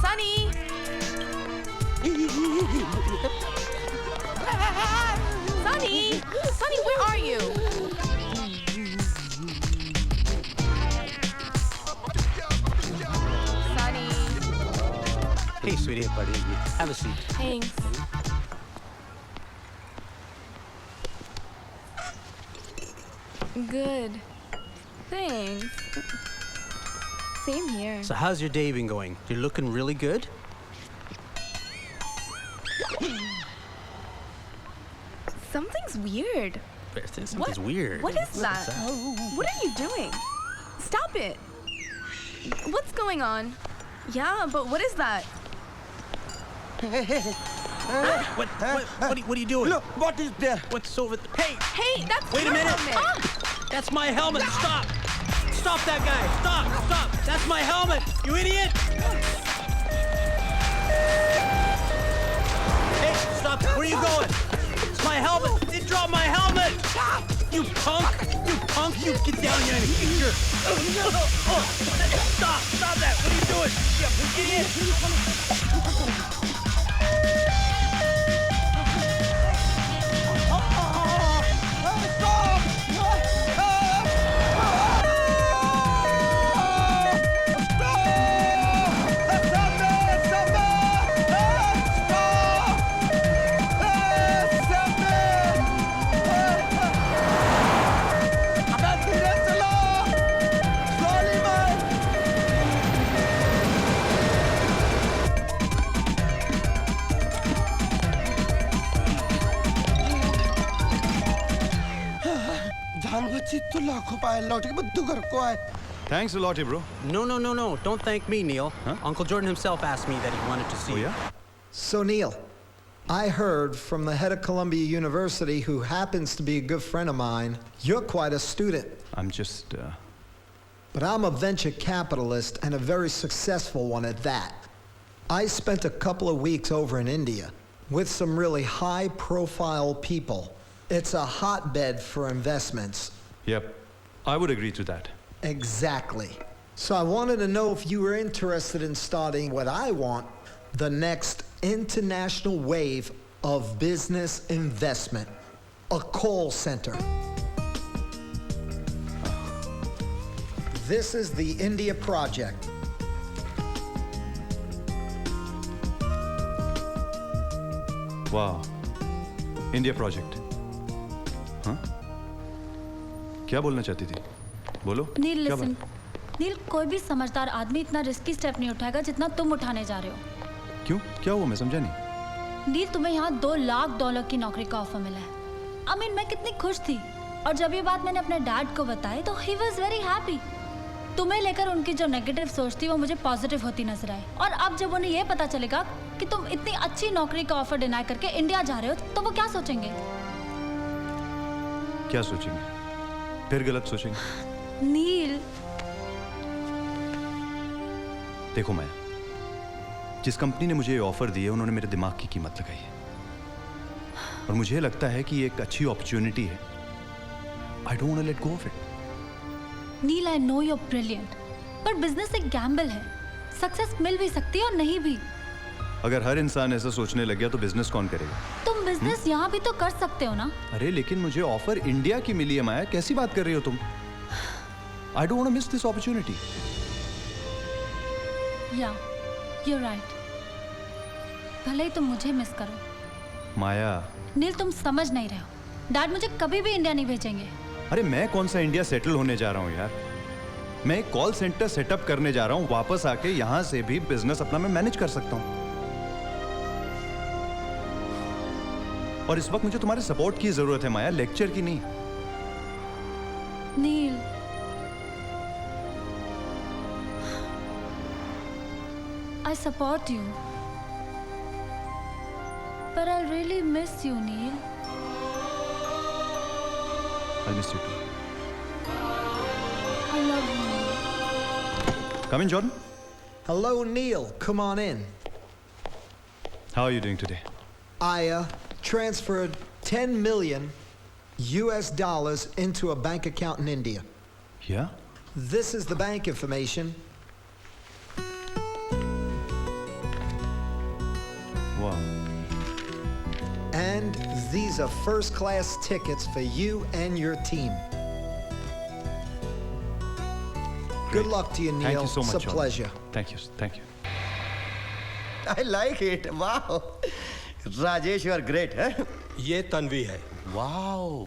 Sunny. Sunny, where are you? Sunny. Hey, sweetie, buddy. Have a seat. Thanks. Good. Thanks. Same here. So how's your day been going? You're looking really good. Something's weird. Something's weird. What is that? What are you doing? Stop it. What's going on? Yeah, but what is that? What are you doing? Look, what is there? What's over? Hey, Hey, that's wait a your minute. helmet. That's my helmet. Stop. Stop that guy. Stop. That's my helmet. You idiot. Hey, stop. Where are you going? It's my helmet. They dropped my helmet. You punk. You get down here and kick your... Stop that. What are you doing? You idiot. तो लाखों पाए लौट के बुद्धू घर को आए. Thanks a lot, bro. No. Don't thank me, Neil. Huh? Uncle Jordan himself asked me that he wanted to see you. Yeah? So, Neil, I heard from the head of Columbia University, who happens to be a good friend of mine, you're quite a student. I'm just... But I'm a venture capitalist and a very successful one at that. I spent a couple of weeks over in India with some really high-profile people. It's a hotbed for investments. Yep. I would agree to that. Exactly. So I wanted to know if you were interested in starting what I want, the next international wave of business investment, a call center. This is the India project. Wow. India project. हाँ? क्या बोलना चाहती थी? बोलो. नील क्या listen. बात? नील, कोई भी समझदार आदमी इतना रिस्की स्टेप नहीं उठाएगा जितना तुम उठाने जा रहे हो. क्यों? क्या हुआ? मैं समझा नहीं. नील, तुम्हें यहाँ $2 लाख की नौकरी का ऑफर मिला है. मैं कितनी खुश थी. और जब ये बात मैंने अपने डैड को बताई तो ही वॉज वेरी हैप्पी. तुम्हें लेकर उनकी जो नेगेटिव सोच थी वो मुझे पॉजिटिव होती नजर आई. और अब जब उन्हें ये पता चलेगा कि तुम इतनी अच्छी नौकरी का ऑफर डिनाई करके इंडिया जा रहे हो तो वो क्या सोचेंगे? क्या सोचेंगे? फिर गलत सोचेंगे. नील, देखो मैं, जिस कंपनी ने मुझे ये ऑफर दी है उन्होंने मेरे दिमाग की कीमत लगाई है. और मुझे लगता है कि ये एक अच्छी अपॉर्चुनिटी है I don't want to let go of it. Neel, I know you are brilliant, पर बिजनेस एक गैम्बल है। सक्सेस मिल भी सकती है और नहीं भी। अगर हर इंसान ऐसा सोचने लग गया तो बिजनेस कौन करेगा? तुम बिजनेस यहाँ भी तो कर सकते हो ना। अरे लेकिन मुझे ऑफर इंडिया की मिली है माया, कैसी बात कर रही हो तुम? I don't want to miss this opportunity. या, you're right. भले ही तुम मुझे मिस करो। माया। नील, तुम समझ नहीं रहे हो। डैड मुझे कभी भी इंडिया नहीं भेजेंगे। अरे मैं कौन सा इंडिया सेटल होने जा रहा हूँ यार। मैं एक कॉल सेंटर सेटअप करने जा रहा हूँ, वापस आके यहाँ से भी बिजनेस अपना मैं मैनेज कर सकता हूँ। और इस वक्त मुझे तुम्हारे सपोर्ट की जरूरत है माया, लेक्चर की नहीं। नील, I support you, but I really miss you, Neil. I miss you too. I love you. Come in, Jordan. Hello, Neil. Come on in. How are you doing today? I transferred 10 million US dollars into a bank account in India. Yeah? This is the bank information. Wow. And these are first-class tickets for you and your team. Good luck to you, Neil. Thank you so much. It's a Jordan. pleasure. Thank you. Thank you. I like it. Wow. Rajesh, you are great है। ये तन्वी है। Wow,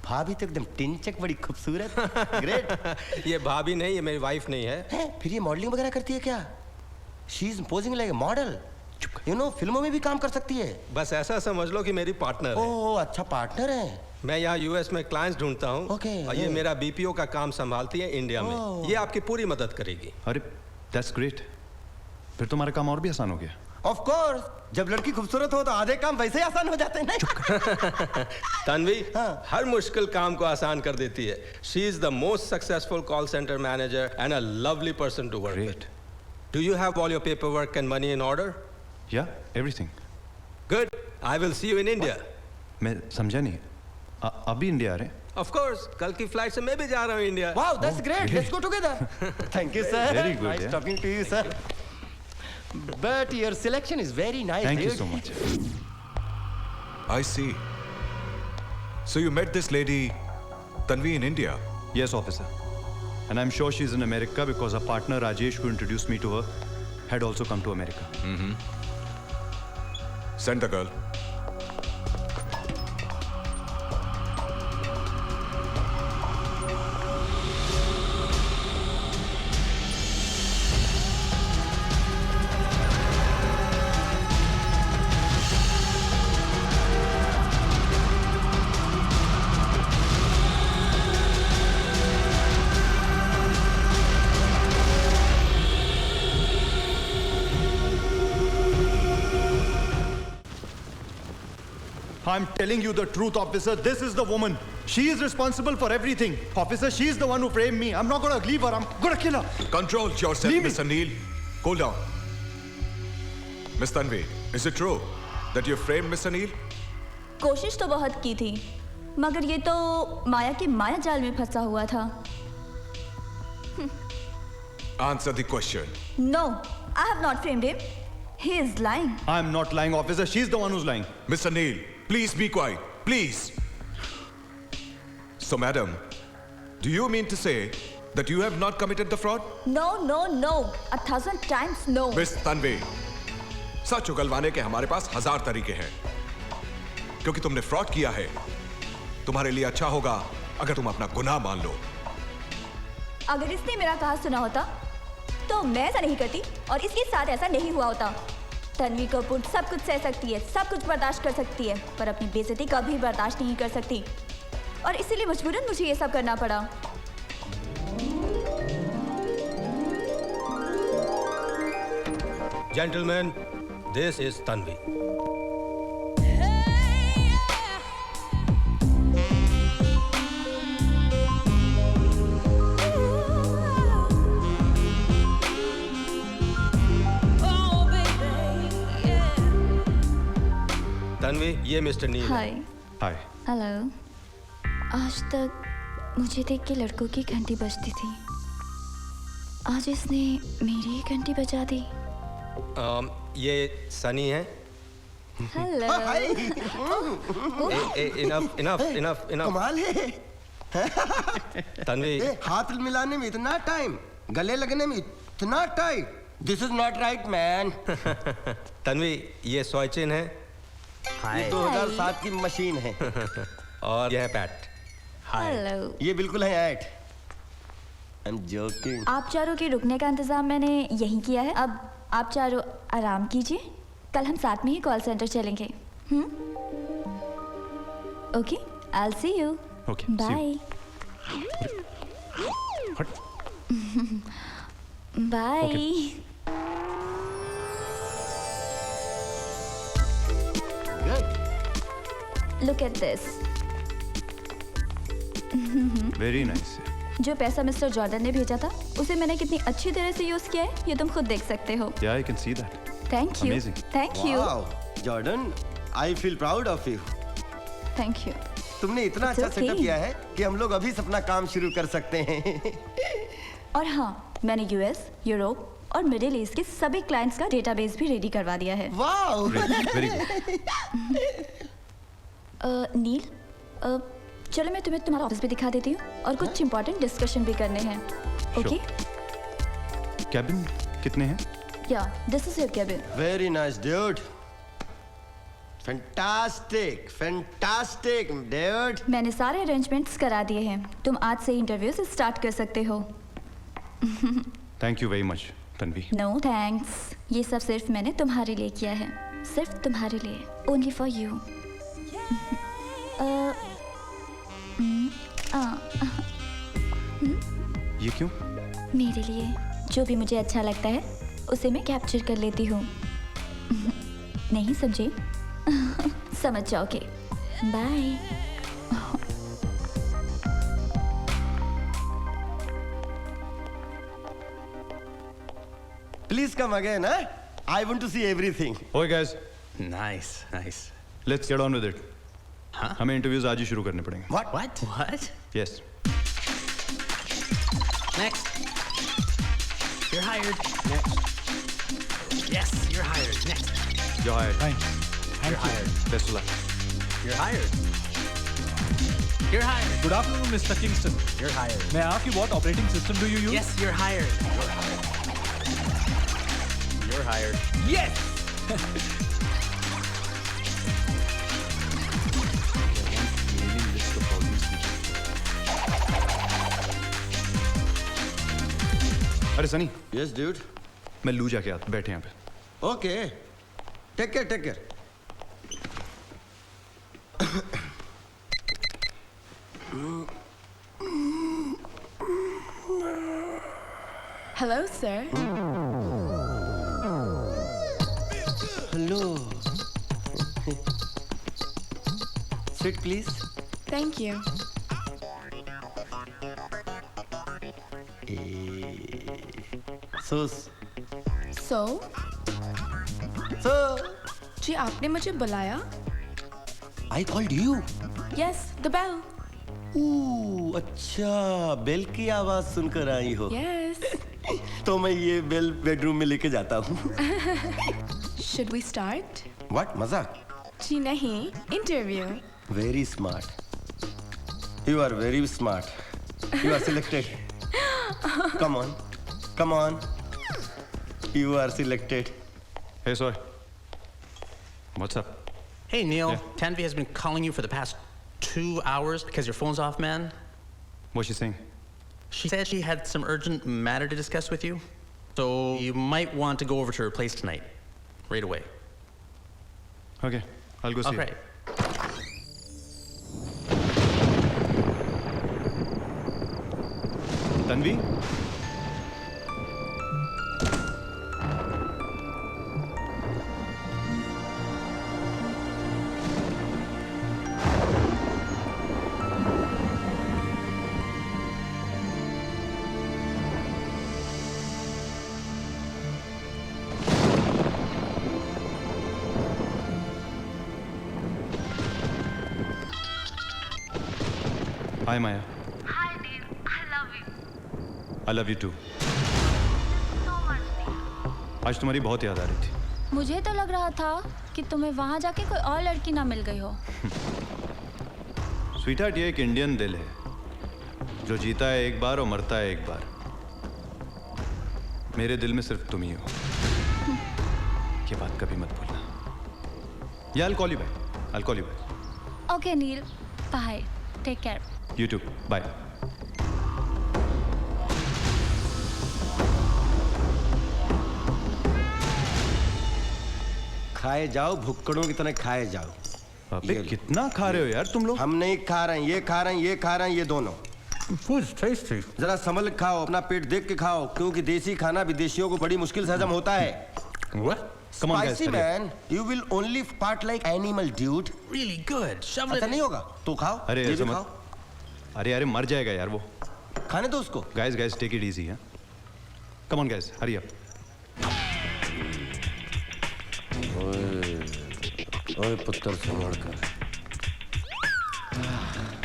भाभी तो एकदम टिंचक, बड़ी खूबसूरत। Great. ये भाभी नहीं, ये मेरी वाइफ नहीं है। फिर ये मॉडलिंग वगैरह करती है क्या? She is posing like a model. You know, फिल्मों में भी काम कर सकती है। बस ऐसा समझ लो कि मेरी पार्टनर है। ओह, अच्छा पार्टनर है। मैं यहाँ यूएस में क्लाइंट्स ढूंढता हूँ। और ये मेरा बीपीओ का काम संभालती है इंडिया में। ये आपकी पूरी मदद करेगी। अरे दैट्स ग्रेट, फिर तुम्हारा काम और भी आसान हो गया। ऑफ कोर्स, जब लड़की खूबसूरत हो तो आधे काम वैसे ही आसान हो जाते हैं ना। तन्वी हर मुश्किल काम को आसान कर देती है। She is the most successful call center manager and a lovely person to work with. Do you have all your paper work and money in order? Yeah, everything. Good, I will see you in India. मैं समझा नहीं, अभी India आ रहे? Of course, कल की flight से मैं भी जा रहा हूँ India. Wow, that's great, let's go together. Thank you sir, very good, nice talking to you sir. But your selection is very nice. Thank you dude. so much. I see. So you met this lady, Tanvi, in India? Yes, officer. And I'm sure she's in America because her partner Rajesh, who introduced me to her, had also come to America. Send the girl. I'm telling you the truth, officer. This is the woman. She is responsible for everything. Officer, she is the one who framed me. I'm not gonna leave her. I'm gonna kill her. Control yourself, Leave me. Mr. Neil. Cool down. Miss Tanvi, is it true that you framed Mr. Neil? कोशिश तो बहुत की थी, मगर ये तो माया के माया जाल में फंसा हुआ था। Answer the question. No, I have not framed him. He is lying. I'm not lying, officer. She's the one who's lying. Mr. Neil, please be quiet. Please. So, madam, do you mean to say that you have not committed the fraud? No, no, no. 1,000 times no. Miss Tanvi, सच उगलवाने के हमारे पास 1000 तरीके हैं। क्योंकि तुमने fraud किया है, तुम्हारे लिए अच्छा होगा अगर तुम अपना गुनाह मान लो। अगर इसने मेरा कहा सुना होता तो मैं ऐसा नहीं करती और इसके साथ ऐसा नहीं हुआ होता। तन्वी कपूर सब कुछ सह सकती है, सब कुछ बर्दाश्त कर सकती है, पर अपनी बेइज्जती कभी बर्दाश्त नहीं कर सकती और इसीलिए मजबूरन मुझे ये सब करना पड़ा। Gentlemen, this is Tanvi. Tanvi, ये मिस्टर नील। हाय। हाय। हेलो। आज तक मुझे देख के लड़कों की घंटी बजती थी, आज इसने मेरी ही घंटी बजा दी। ये सनी है। हेलो। इनफ कमाल है। तन्वी, हाथ मिलाने में इतना टाइम, गले लगने में इतना time, this is not right man. Tanvi, ये सोइचिन है। ये 2007 की मशीन है। और ये है पैट। हेलो। ये बिल्कुल है ऐट। I am joking. आप चारों के रुकने का इंतजाम मैंने यहीं किया है, अब आप चारों आराम कीजिए, कल हम साथ में ही कॉल सेंटर चलेंगे। Okay, I will see you. Okay, bye. Bye. Look at this. Very nice. जो पैसा मिस्टर जॉर्डन ने भेजा था, उसे मैंने कितनी अच्छी तरह से यूज किया है, ये तुम खुद देख सकते हो। Yeah, I can see that. Thank you. Amazing. Thank you. Jordan, I feel proud of you. Thank you. तुमने इतना It's अच्छा okay. सेटअप किया है कि हम लोग अभी से अपना काम शुरू कर सकते हैं। और हाँ, मैंने यूएस, यूरोप और मिडिल ईस्ट के सभी क्लाइंट्स का डेटाबेस भी रेडी करवा दिया है। Wow, very good. नील, चलो मैं तुम्हें तुम्हारा ऑफिस भी दिखा देती हूँ और कुछ इंपॉर्टेंट डिस्कशन भी करने हैं। ओके? कैबिन कितने हैं? या, this is your cabin. Very nice dude. Fantastic, fantastic dude. मैंने सारे अरेंजमेंट्स करा दिए हैं, तुम आज से इंटरव्यू से स्टार्ट कर सकते हो। Thank you very much Tanvi. No thanks, ये सब सिर्फ मैंने तुम्हारे लिए किया है, सिर्फ तुम्हारे लिए, ओनली फॉर यू। ये क्यों? मेरे लिए जो भी मुझे अच्छा लगता है उसे मैं कैप्चर कर लेती हूँ। नहीं समझे? समझ जाओगे। बाय। Please come again. I want to see everything. Okay guys, Nice, nice. Let's get on with it. हमें इंटरव्यूज आज ही शुरू करने पड़ेंगे। What? What? Yes. Next. You're hired. Next. Yes, you're hired. Next. You're hired. Thanks. You're hired. Best of luck. You're hired. You're hired. Good afternoon, Mr. Kingston. You're hired. May I ask you what operating system do you use? Yes, you're hired. You're hired. Yes! अरे Sunny. Yes dude. मैं लू जाके आता, बैठे यहाँ पे। Okay, take care, take care. Hello, sir. Hello. Sit, please. Thank you. So. जी आपने मुझे बुलाया? I called you. Yes, the bell. अच्छा, बेल की आवाज सुनकर आई हो। Yes. तो मैं ये बेल बेडरूम में लेके जाता हूँ। Should we start? What? मजाक? जी नहीं, interview. Very smart. You are very smart. You are selected. Come on. Come on. You are selected. Hey, Soy. What's up? Hey, Neil. Yeah. Tanvi has been calling you for the past 2 hours because your phone's off, man. What's she saying? She said she had some urgent matter to discuss with you. So you might want to go over to her place tonight. Right away. Okay, I'll go see her. Okay. Tanvi? Hi, Maya. Hi, I love you too. आज तुम्हारी बहुत याद आ रही थी। मुझे तो लग रहा था कि तुम्हें वहां जाके कोई और लड़की ना मिल गई हो। स्वीटहार्ट, ये एक इंडियन दिल है जो जीता है एक बार और मरता है एक बार। मेरे दिल में सिर्फ तुम ही हो। ये बात कभी मत भूलना। या I'll call you back. I'll call you back. Okay Neel, bye, take care. You too. Bye. खाए जाओ, भुक्कड़ों की तरह खाए जाओ। अबे कितना खा रहे हो यार तुम लोग? हम नहीं खा रहे हैं, ये खा रहे हैं, ये खा रहे हैं, ये दोनों। जरा संभल के खाओ, अपना पेट देख के खाओ, क्योंकि देसी खाना विदेशियों को बड़ी मुश्किल से हजम होता है। Come on, guys, Spicy man, you will only fart like animal, dude. Really good. Shove it ऐसा in. नहीं होगा, तो खाओ। अरे ये भी ऐसा खाओ। मत। अरे मर जाएगा यार वो। खाने दो उसको। Guys, take it easy, huh? Come on, guys, hurry up. ओए पुत्र संभाल कर।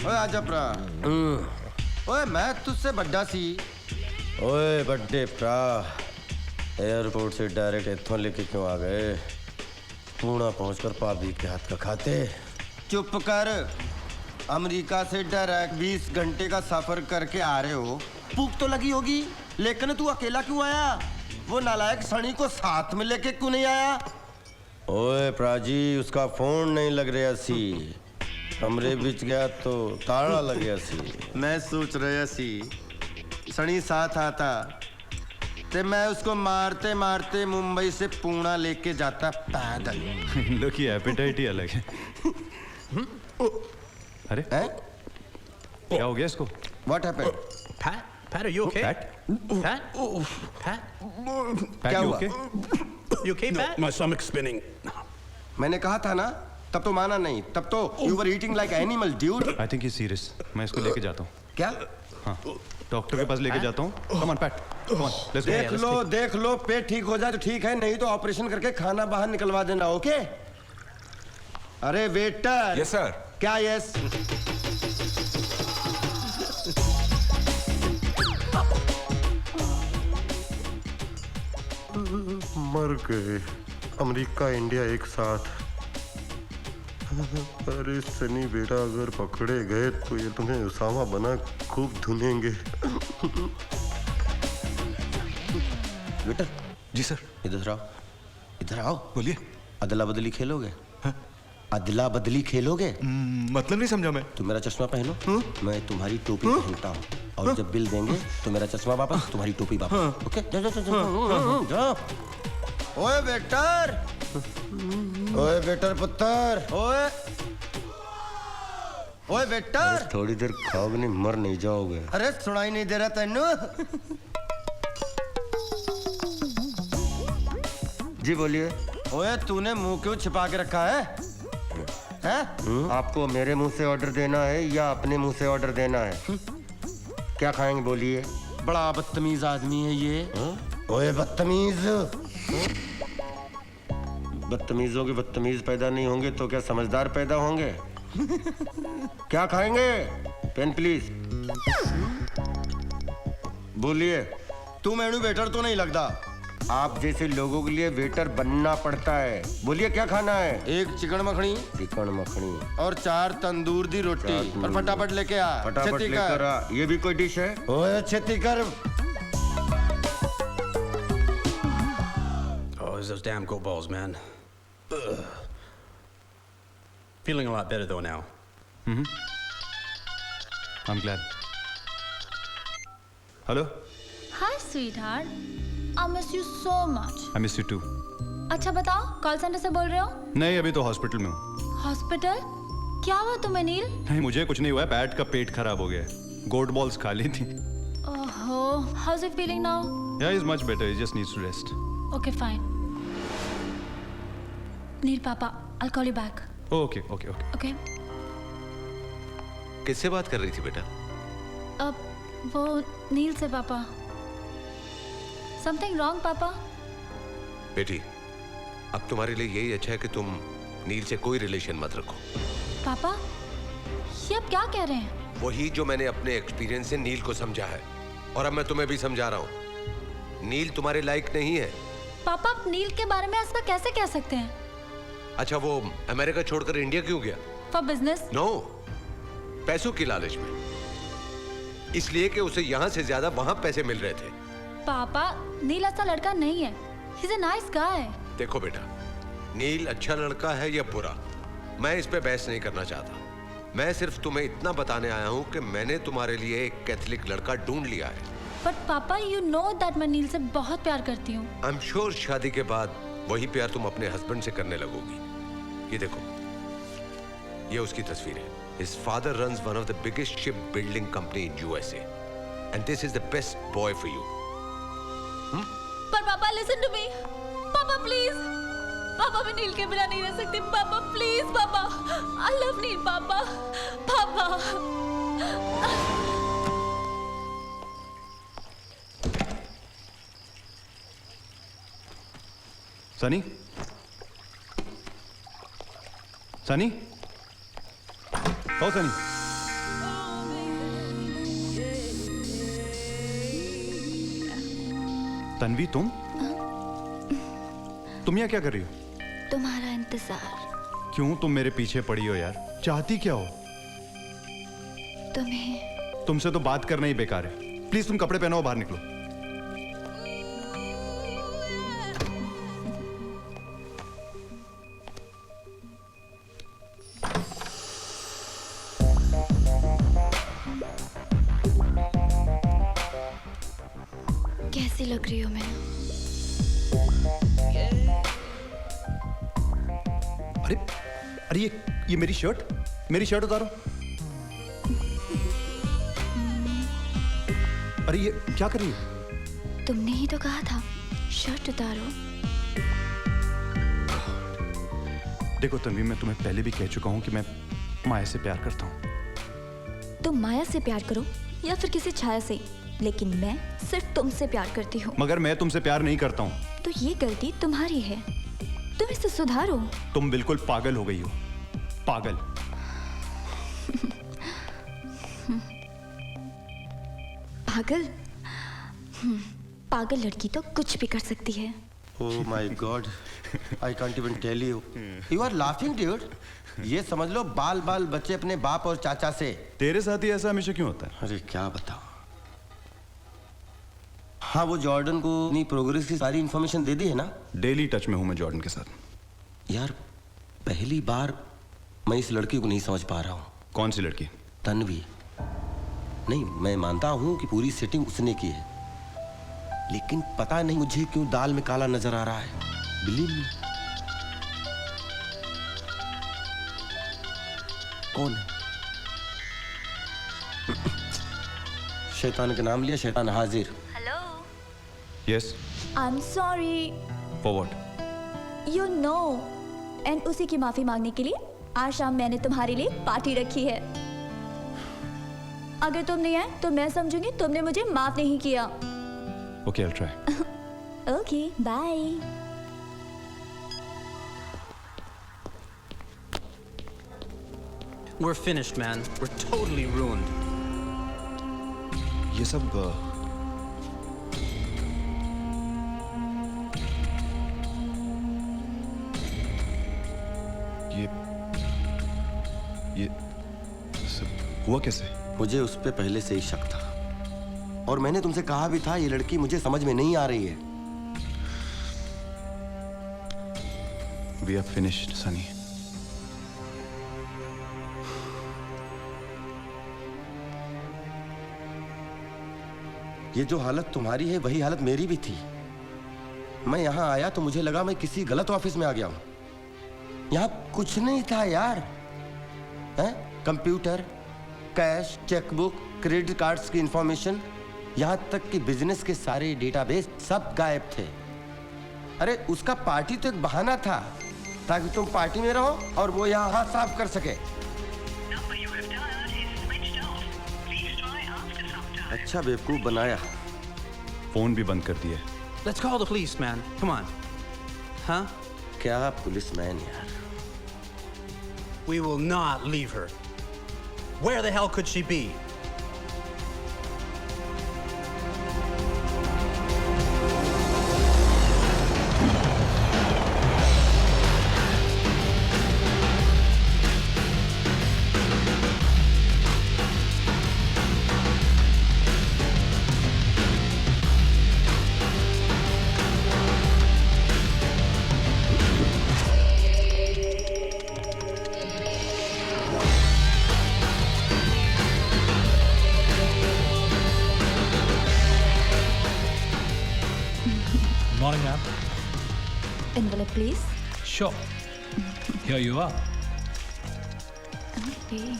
ओए आजा प्रा। ओए मैं तुझसे बड्डा सी। ओए बड्डे प्रा, एयरपोर्ट से डायरेक्ट इत्थों लेके क्यों आ गए? पूना पहुंचकर भाभी के हाथ का खाते। चुप कर। अमेरिका से डायरेक्ट 20 घंटे का सफर करके आ रहे हो, भूख तो लगी होगी, लेकिन तू अकेला क्यों आया? वो नालायक सनी को साथ में लेके क्यों नहीं आया? ओए प्राजी, उसका फोन नहीं लग रहा सी, कमरे बिच गया तो ताला लग गया सी। मैं सोच रहा सी सनी साथ आता ते मैं उसको मारते मारते मुंबई से पूना लेके जाता पैदल। लोग की एपेटाइट ही अलग है। अरे क्या हो गया इसको? What happened? Pat, are you okay? Pat? क्या हुआ? You okay, Pat? My stomach's spinning. मैंने कहा था ना, तब तो माना नहीं, तब तो you were eating like animal, dude. I think he's serious. मैं इसको लेके जाता हूँ। क्या? हाँ, डॉक्टर के पास लेके जाता हूँ। Come on, Pat. Come on, let's go. देख लो, पेट ठीक हो जाए तो ठीक है, नहीं तो ऑपरेशन करके खाना बाहर निकलवा देना, ओके? अरे वेटर। Yes, sir. क्या यस? मर गए अमेरिका इंडिया एक साथ। अरे सनी बेटा, अगर पकड़े गए तो ये तुम्हें उसामा बना खूब धुनेंगे। बेटा। जी सर। इधर आओ, इधर आओ। बोलिए। अदला बदली खेलोगे? अदला बदली खेलोगे? मतलब नहीं समझा मैं। तुम मेरा चश्मा पहनो, मैं तुम्हारी टोपी पहनता हूँ, और जब बिल देंगे तो मेरा चश्मा वापस, तुम्हारी टोपी वापस। ओके? जाओ जाओ जाओ। ओए वेटर, ओए वेटर पुत्र, ओए वेटर। थोड़ी देर खाओगे नहीं, मर नहीं जाओगे। अरे सुनाई नहीं दे रहा तेनू? जी बोलिए। ओए तूने मुंह क्यों छिपा के रखा है? आपको मेरे मुंह से ऑर्डर देना है या अपने मुंह से ऑर्डर देना है? क्या खाएंगे बोलिए? बड़ा बदतमीज आदमी है ये। ओए बदतमीज। बदतमीजों के बदतमीज पैदा नहीं होंगे तो क्या समझदार पैदा होंगे? क्या खाएंगे? Pen please. बोलिए। तू मेनू वेटर तो नहीं लगता। आप जैसे लोगों के लिए वेटर बनना पड़ता है। बोलिए क्या खाना है? एक चिकन मखनी और 4 तंदूर दी रोटी। और फटाफट लेके आ। फटाफट लेकर आ। ये भी कोई डिश है? ओए छेती कर। Oh, it's those damn goat balls, man. Ugh. Feeling a lot better though now. I'm glad. Hello? Hi, sweetheart. I miss you so much. I miss you too. अच्छा बताओ, कॉल सेंटर से बोल रहे हो? नहीं, अभी तो हॉस्पिटल में हूँ। हॉस्पिटल? क्या हुआ तुम्हें नील? नहीं, मुझे कुछ नहीं हुआ है, पैट का पेट खराब हो गया है। गोट बॉल्स खा ली थी। ओहो, how's he feeling now? Yeah, he's much better. He just needs to rest. Okay, fine. नील पापा, I'll call you back. Okay. Okay. किससे बात कर रही थी बेटा? अब वो नील से पापा। Something wrong, पापा? बेटी, अब तुम्हारे लिए यही अच्छा है कि तुम नील से कोई रिलेशन मत रखो। पापा, ये आप क्या कह रहे हैं? वही जो मैंने अपने एक्सपीरियंस से नील को समझा है। और अब मैं तुम्हें भी समझा रहा हूं, नील तुम्हारे लायक नहीं है। पापा आप नील के बारे में ऐसा कैसे कह सकते हैं? अच्छा, वो अमेरिका छोड़कर इंडिया क्यों गया? For business. नो, पैसों की लालच में। इसलिए कि उसे यहां से ज्यादा वहां पैसे मिल रहे थे। पापा नील ऐसा लड़का नहीं है। He is a nice guy. देखो बेटा, नील अच्छा लड़का है या बुरा, मैं इस पे बहस नहीं करना चाहता। मैं सिर्फ तुम्हें इतना बताने आया हूं कि मैंने तुम्हारे लिए एक कैथोलिक लड़का ढूंढ लिया है। बट पापा यू नो दैट मैं नील से बहुत प्यार करती हूँ। आई एम श्योर शादी के बाद वही प्यार तुम अपने हस्बैंड से करने लगोगी। ये देखो, ये उसकी तस्वीर है। His father runs one of the biggest shipbuilding company in USA, and this is the best boy for you. पर पापा listen to me, पापा please, पापा मैं नील के बिना नहीं रह सकती। पापा please, पापा I love नील। पापा, पापा। सनी, सनी, ओ सनी, तन्वी तुम यहाँ क्या कर रही हो? तुम्हारा इंतजार। क्यों तुम मेरे पीछे पड़ी हो यार? चाहती क्या हो? तुम्हें। तुमसे तो बात करना ही बेकार है। प्लीज तुम कपड़े पहनो, बाहर निकलो। कैसी लग रही हूँ मैं? अरे अरे ये मेरी शर्ट उतारो। अरे ये क्या कर रही हो? तुमने ही तो कहा था शर्ट उतारो। देखो तन्वी, मैं तुम्हें पहले भी कह चुका हूं कि मैं माया से प्यार करता हूं। तुम माया से प्यार करो या फिर किसी छाया से, लेकिन मैं सिर्फ तुमसे प्यार करती हूँ। मगर मैं तुमसे प्यार नहीं करता हूँ। तो ये गलती तुम्हारी है, तुम इसे सुधारो। तुम बिल्कुल पागल हो गई हो, पागल। पागल? पागल लड़की तो कुछ भी कर सकती है। Oh my God, I can't even tell you. You are laughing, dude. ये समझ लो बाल बाल बच्चे अपने बाप और चाचा से। तेरे साथ ही ऐसा हमेशा क्यों होता है? अरे क्या बताऊं। हाँ, वो जॉर्डन को अपनी प्रोग्रेस की सारी इंफॉर्मेशन दे दी है ना? डेली टच में हूं मैं जॉर्डन के साथ। यार पहली बार मैं इस लड़की को नहीं समझ पा रहा हूँ। कौन सी लड़की? तन्वी। नहीं, मैं मानता हूँ कि पूरी सेटिंग उसने की है, लेकिन पता नहीं मुझे क्यों दाल में काला नजर आ रहा है। Believe me. कौन है? शैतान का नाम लिया, शैतान हाजिर। Hello. Yes. I am sorry. For what? You know. And उसी की माफी मांगने के लिए आज शाम मैंने तुम्हारे लिए पार्टी रखी है। अगर तुम नहीं आए तो मैं समझूंगी तुमने मुझे माफ नहीं किया। Okay, I'll try. Okay, bye. We're finished, man. We're totally ruined. ये सब ये सब हुआ कैसे? मुझे उस पे पहले से ही शक था, और मैंने तुमसे कहा भी था ये लड़की मुझे समझ में नहीं आ रही है। We are finished, Sunny. ये जो हालत तुम्हारी है वही हालत मेरी भी थी। मैं यहाँ आया तो मुझे लगा मैं किसी गलत ऑफिस में आ गया हूँ। यहाँ कुछ नहीं था यार। Computer, cash, chequebook, credit cards की इंफॉर्मेशन, यहाँ तक कि बिजनेस के सारे डेटाबेस सब गायब थे। अरे उसका पार्टी तो एक बहाना था ताकि तुम पार्टी में रहो और वो यहाँ हाथ साफ कर सके। अच्छा बेवकूफ बनाया। फोन भी बंद कर दिया। Let's call the police, man. Come on. Huh? क्या पुलिसमैन यार। We will not leave her. Where the hell could she be? morning, ma'am. Envelope, please. Sure. Here you are. Okay.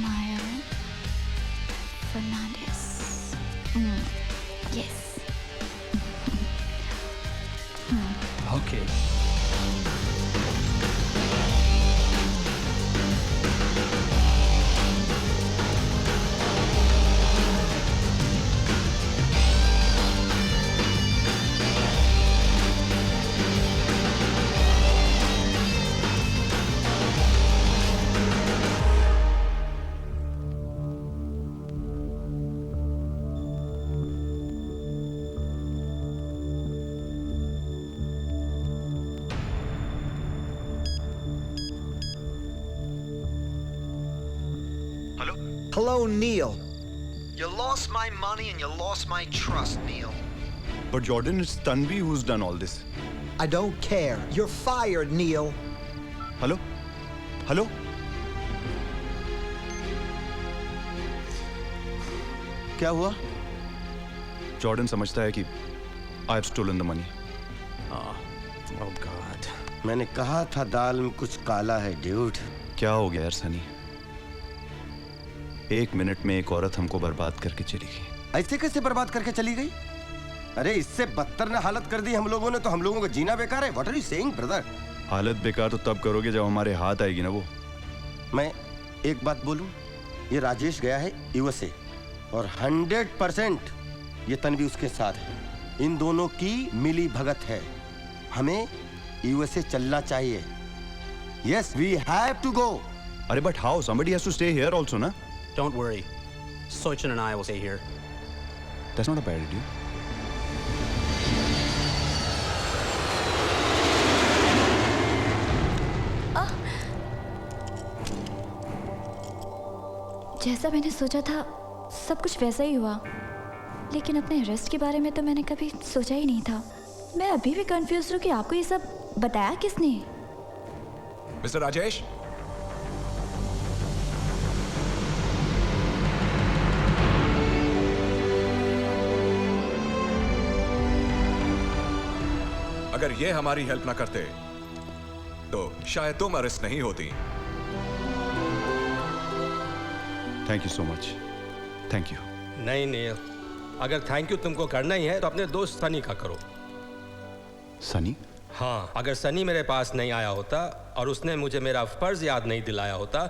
Maya Fernandez. Yes. Okay. Hello, Neil. You lost my money and you lost my trust, Neil. But Jordan, it's Tanvi who's done all this. I don't care. You're fired, Neil. Hello? Hello? क्या हुआ? Jordan समझता है कि I've stolen the money. Oh God. मैंने कहा था दाल में कुछ काला है, dude. क्या हो गया यार सनी? 1 मिनट में एक औरत हमको बर्बाद करके चली गई। ऐसे कैसे बर्बाद करके चली गई? अरे इससे बदतर ने हालत कर दी हम लोगों ने, तो हम लोगों का जीना बेकार है। What are you saying, brother? हालत बेकार तो तब करोगे जब हमारे हाथ आएगी ना वो। मैं एक बात बोलूं, ये राजेश गया है यूएसए और 100% ये तन्वी उसके साथ है। इन दोनों की मिली भगत है। हमें यूएसए चलना चाहिए। Yes, we have to go. अरे but how? Somebody has to stay here also, ना? Don't worry. Sochin and I will stay here. That's not a bad idea. जैसा मैंने सोचा था सब कुछ वैसा ही हुआ, लेकिन अपने अरेस्ट के बारे में तो मैंने कभी सोचा ही नहीं था। मैं अभी भी कंफ्यूज हूँ कि आपको ये सब बताया किसने? मिस्टर राजेश, अगर ये हमारी हेल्प ना करते तो शायद तुम अरेस्ट नहीं होती। Thank you so much. Thank you. नहीं नील, अगर थैंक यू तुमको करना ही है तो अपने दोस्त सनी का करो। सनी? हाँ, अगर सनी मेरे पास नहीं आया होता और उसने मुझे मेरा फर्ज याद नहीं दिलाया होता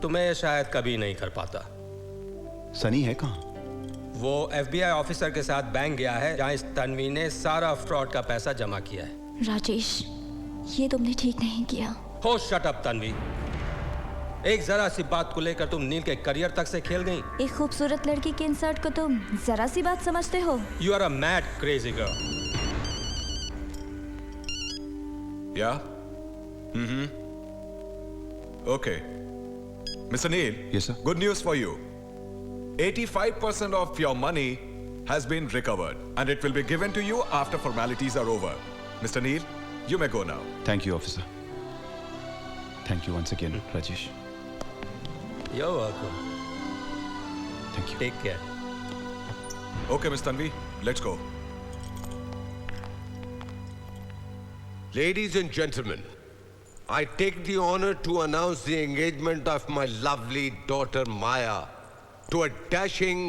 तो मैं शायद कभी नहीं कर पाता। सनी है कहाँ? वो FBI ऑफिसर के साथ बैंक गया है जहाँ इस तन्वी ने सारा फ्रॉड का पैसा जमा किया है। राजेश, ये तुमने ठीक नहीं किया। हो शट अप तन्वी। एक जरा सी बात को लेकर तुम नील के करियर तक से खेल गई। एक खूबसूरत लड़की के इंसर्ट को तुम जरा सी बात समझते हो? You are a mad crazy girl. Yeah? Mm-hmm. Okay. Mr. Neil. Yes, sir. Good news for you. 85% of your money has been recovered and it will be given to you after formalities are over. Mr. Neil, you may go now. Thank you, officer. Thank you once again, Rajesh. You're welcome. Thank you. Take care. Okay, Ms. Tanvi, let's go. Ladies and gentlemen, I take the honor to announce the engagement of my lovely daughter Maya to a dashing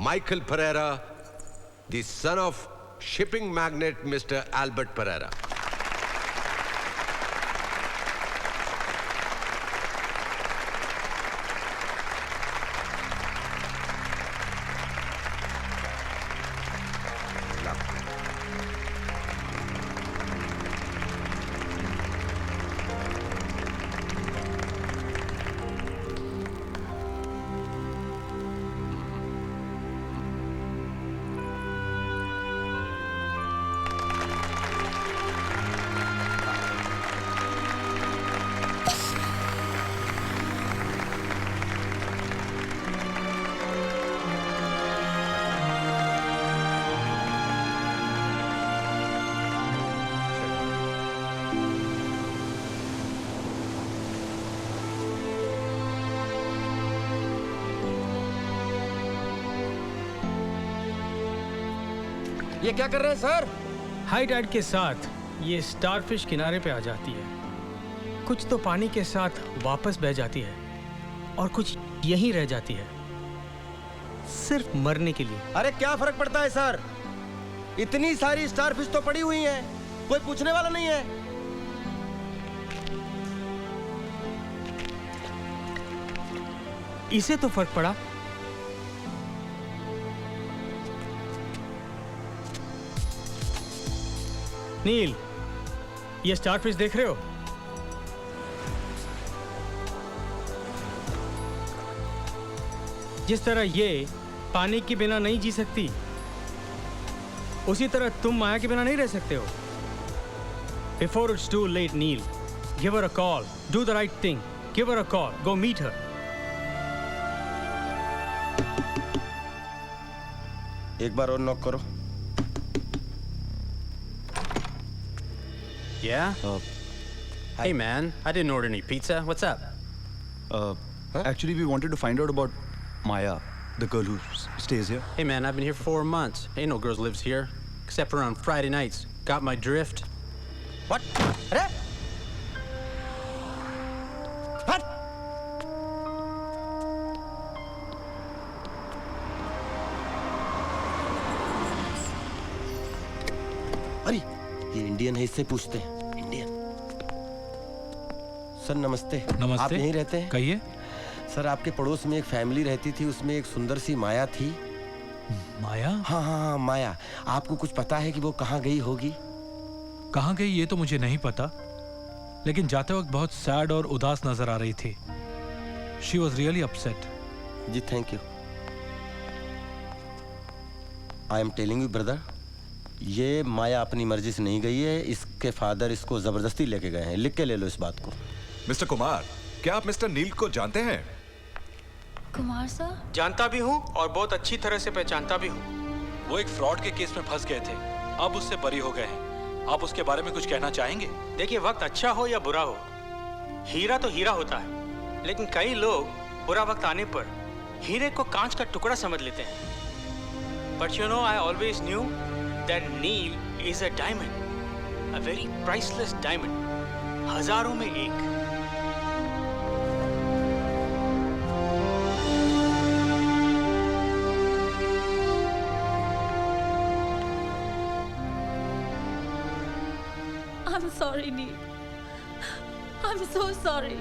Michael Pereira, the son of shipping magnate Mr. Albert Pereira. ये क्या कर रहे हैं sir? High Tide के साथ ये starfish किनारे पे आ जाती है। कुछ तो पानी के साथ वापस बह जाती है और कुछ यहीं रह जाती है, सिर्फ मरने के लिए। अरे क्या फर्क पड़ता है सर? इतनी सारी स्टारफिश तो पड़ी हुई हैं, कोई पूछने वाला नहीं है। इसे तो फर्क पड़ा। नील, ये स्टारफिश देख रहे हो? जिस तरह ये पानी के बिना नहीं जी सकती, उसी तरह तुम माया के बिना नहीं रह सकते हो। Before it's too late, Neil, give her a call. Do the right thing. Give her a call. Go meet her. एक बार और नॉक करो। Yeah? Hey man, I didn't order any pizza. What's up? Actually, we wanted to find out about Maya, the girl who stays here. Hey man, I've been here for 4 months. Ain't no girls lives here, except for on Friday nights. Got my drift? What? अरे? हट! अरे ये Indian है, इससे पूछते हैं। Indian. Sir नमस्ते। नमस्ते। आप यहीं रहते हैं? कहिए। सर आपके पड़ोस में एक फैमिली रहती थी, उसमें एक सुंदर सी माया थी। माया? हाँ हाँ हाँ माया। आपको कुछ पता है कि वो कहाँ गई होगी? कहाँ गई ये तो मुझे नहीं पता, लेकिन जाते वक्त बहुत सैड और उदास नजर आ रही थी। She was really upset. जी thank you. I am telling you brother, Maya माया अपनी मर्जी से नहीं गई है, इसके फादर इसको जबरदस्ती लेके गए हैं। लिख के ले लो इस बात को। मिस्टर कुमार, क्या आप मिस्टर नील को जानते हैं? कुमार सर? जानता भी हूँ और बहुत अच्छी तरह से पहचानता भी हूँ। वो एक फ्रॉड के केस में फंस गए थे, अब उससे बरी हो गए हैं। आप उसके बारे में कुछ कहना चाहेंगे? देखिए, वक्त अच्छा हो या बुरा हो, हीरा तो हीरा होता है, लेकिन कई लोग बुरा वक्त आने पर हीरे को कांच का टुकड़ा समझ लेते हैं। But you know, I always knew that Neel is a diamond, a very priceless diamond, हजारों में एक। I'm sorry, Neil. I'm so sorry.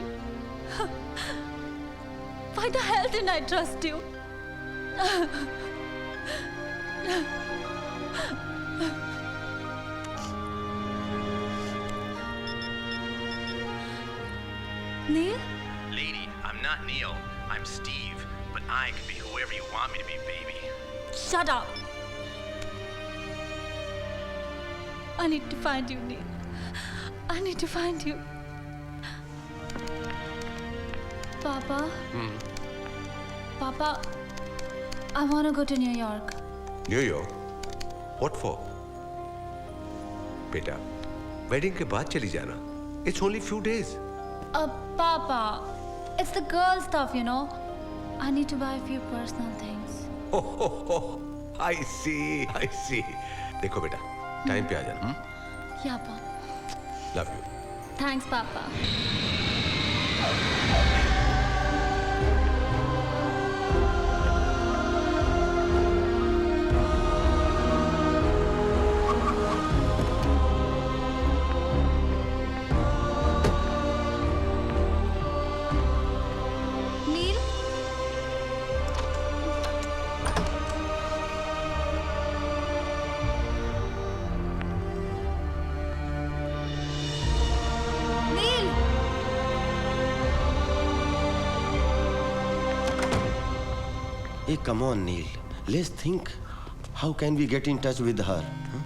Why the hell didn't I trust you? Neil? Lady, I'm not Neil. I'm Steve. But I can be whoever you want me to be, baby. Shut up. I need to find you, Neil. I need to find you. Papa? Papa, I want to go to New York. New York? What for? बेटा, wedding के बाद चली जाना. It's only few days. Papa, it's the girl stuff, you know. I need to buy a few personal things. Oh, I see. देखो बेटा, time पे आ जाना. Yeah, Papa. Love you. Thanks, Papa. Neil? Neil! Hey, come on, Neil. Let's think. How can we get in touch with her? Huh?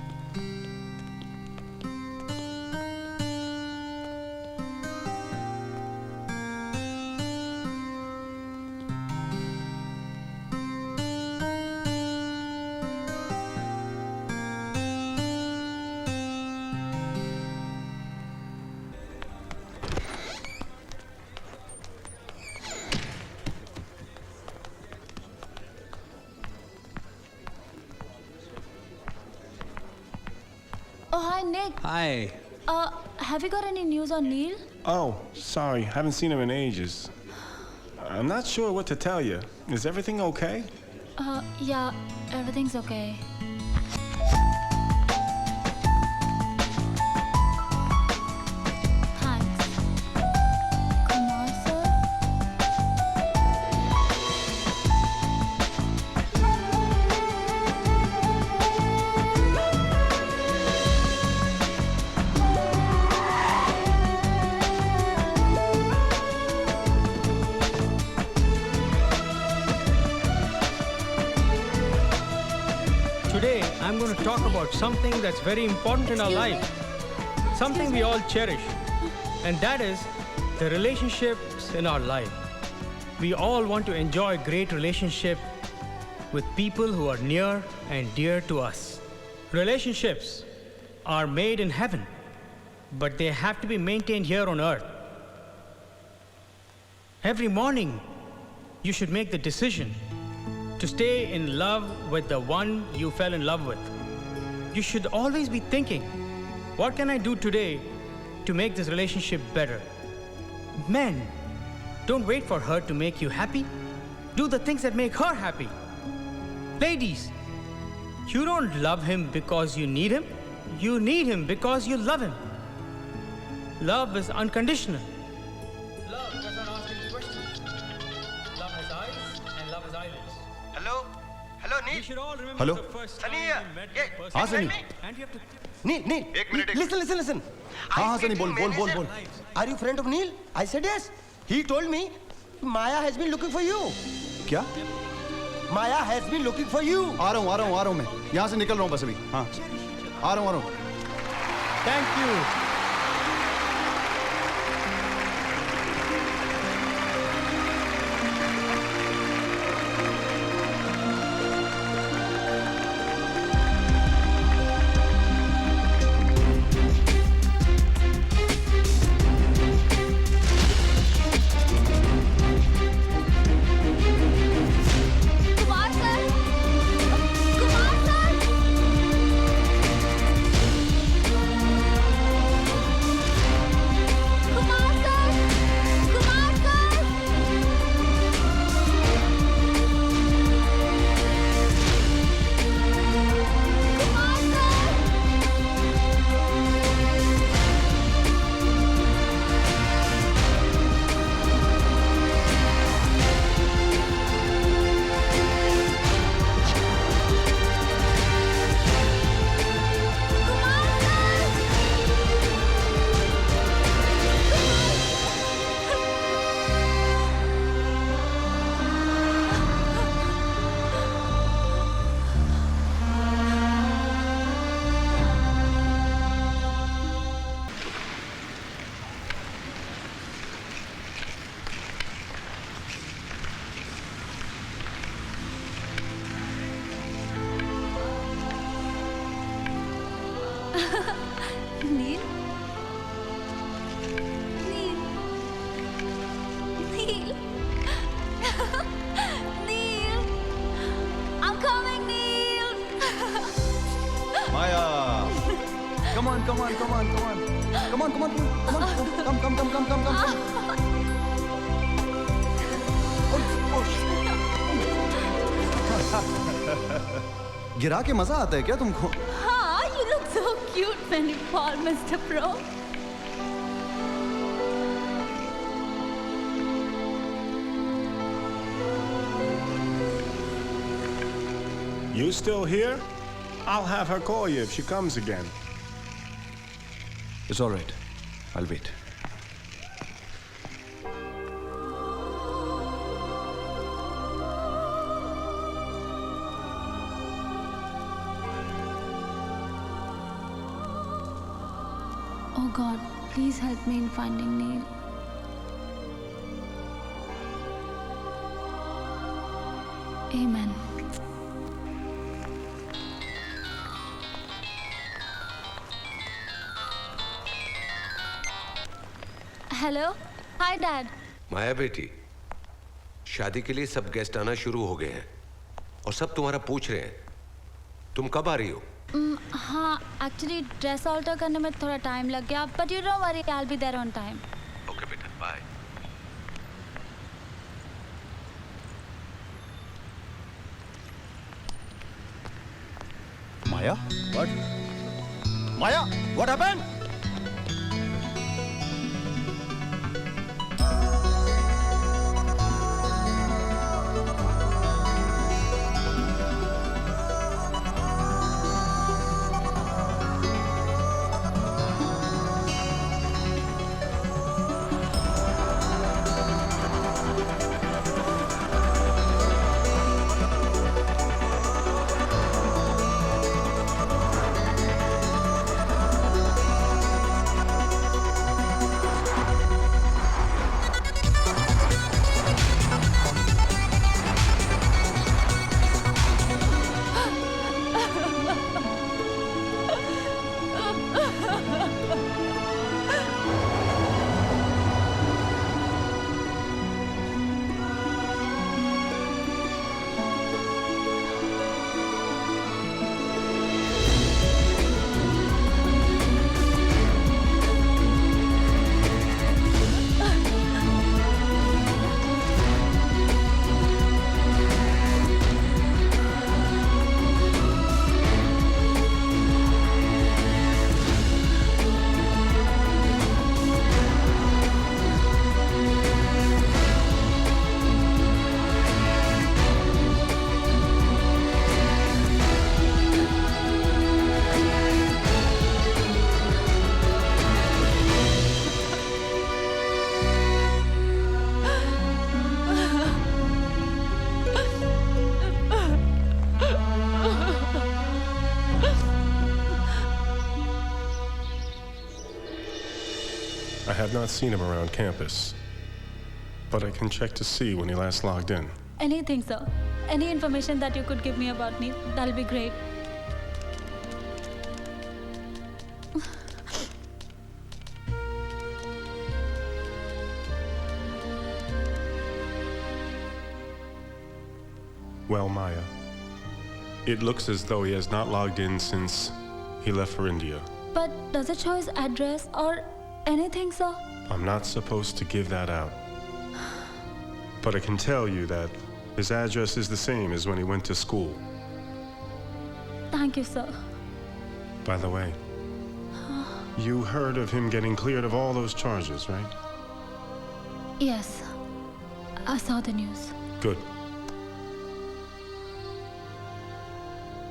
Oh, hi, Nick. Hi. Have you got any news on Neil? Oh, sorry. Haven't seen him in ages. I'm not sure what to tell you. Is everything okay? Yeah, everything's okay. Thanks. Kumar, sir? Today, I'm going to talk about something that's very important in our life, something we all cherish, and that is the relationships in our life. We all want to enjoy great relationship with people who are near and dear to us. Relationships are made in heaven, but they have to be maintained here on earth. Every morning, you should make the decision to stay in love with the one you fell in love with. You should always be thinking, what can I do today to make this relationship better? Men, don't wait for her to make you happy. Do the things that make her happy. Ladies, you don't love him because you need him. You need him because you love him. Love is unconditional. Love doesn't ask any questions. Love has eyes and love has eyelids. Hello? Hello, Neil? We should all remember Hello? the first Sunny time here. we met Yeah. the person. हाँ, Sunny. And you have to... Neil, listen. हाँ, Sunny, बोल. Are you friend of Neil? I said yes. He told me Maya has been looking for you. क्या? Maya has been looking for you. आ रहा हूँ मैं यहाँ से निकल रहा हूँ बस अभी हाँ आ रहा हूँ Thank you. Kumar sir, Kumar sir, Kumar sir, Kumar sir, Kumar sir. Neil? Neil? Neil? Neil? I'm coming, Neil! Maya come on come गिरा के मजा आता है क्या तुमको हाँ, you look so cute when you fall, Mr. Pro. You still here? I'll have her call you if she comes again. It's all right. I'll wait. Oh God, please help me in finding Neil. Amen. Hello? Hi, Dad. माया बेटी शादी के लिए सब guest आना शुरू हो गए हैं और सब तुम्हारा पूछ रहे हैं तुम कब आ रही हो हाँ, एक्चुअली ड्रेस ऑल्टर करने में थोड़ा टाइम लग गया, but you don't worry, I will be there on time. Okay बेटा, bye. Maya? What? Maya, what happened? I have not seen him around campus, but I can check to see when he last logged in. Anything, sir. Any information that you could give me about Neil, that'll be great. Well, Maya, it looks as though he has not logged in since he left for India. But does it show his address or anything, sir? I'm not supposed to give that out. But I can tell you that his address is the same as when he went to school. Thank you, sir. By the way, you heard of him getting cleared of all those charges, right? Yes, I saw the news. Good.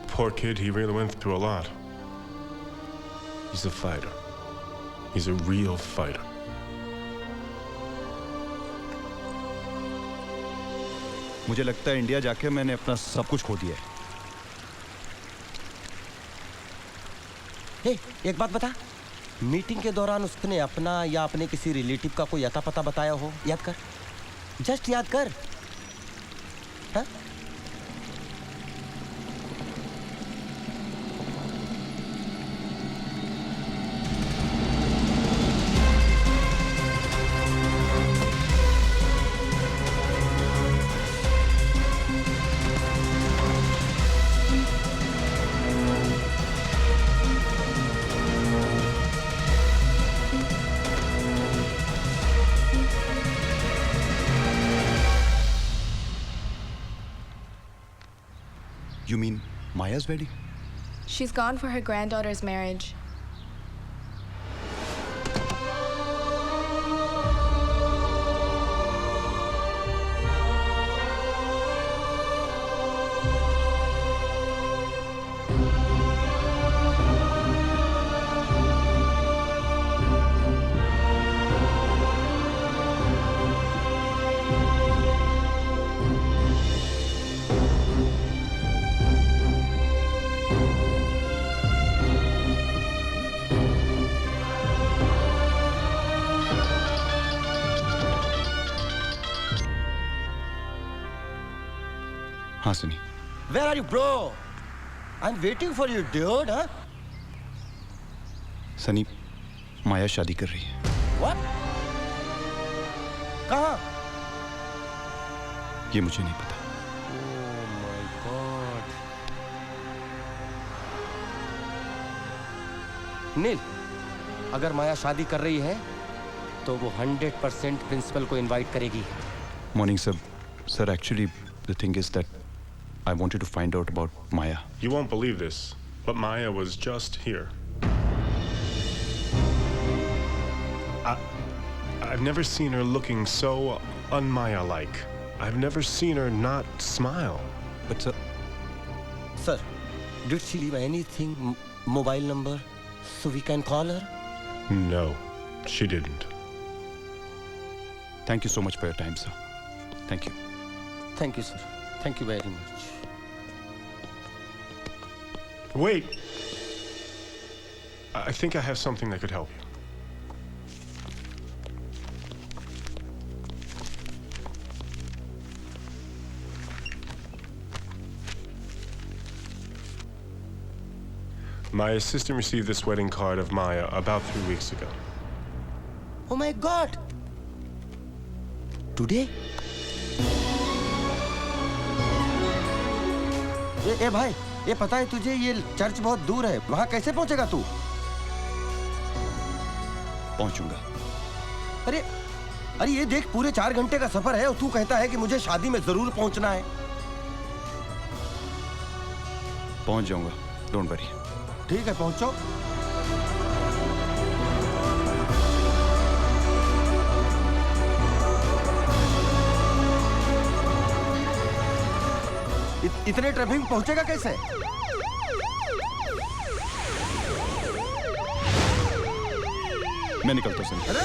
Poor kid, he really went through a lot. He's a fighter. He's a real fighter. मुझे लगता है India जाके मैंने अपना सब कुछ खो दिया है। हे, एक बात बता, मीटिंग के दौरान उसने अपना या अपने किसी रिलेटिव का कोई अता पता बताया हो? याद कर, जस्ट याद कर। हाँ? You mean Maya's wedding? She's gone for her granddaughter's marriage. हाँ Sunny. Where are you, bro? I'm waiting for you, dude. Huh? Sunny, माया शादी कर रही है। What? कहाँ? ये मुझे नहीं पता। Oh my God. नील, अगर माया शादी कर रही है तो वो 100% प्रिंसिपल को इनवाइट करेगी। Morning sir. Sir actually the thing is that I wanted to find out about Maya. You won't believe this, but Maya was just here. I've never seen her looking so un-Maya-like. I've never seen her not smile. But sir, did she leave anything, mobile number, so we can call her? No, she didn't. Thank you so much for your time, sir. Thank you. Thank you, sir. Thank you very much. Wait. I think I have something that could help you. My assistant received this wedding card of Maya about 3 weeks ago. Oh my God! Today? ए भाई, ये पता है तुझे ये church बहुत दूर है, वहां कैसे पहुंचेगा तू? पहुंचूंगा। अरे ये देख, पूरे 4 घंटे का सफर है और तू कहता है कि मुझे शादी में जरूर पहुंचना है। पहुंच जाऊंगा, डोंट वरी। ठीक है, पहुंचो। इतने ट्रैफिक में पहुंचेगा कैसे? मैं निकलता हूं। अरे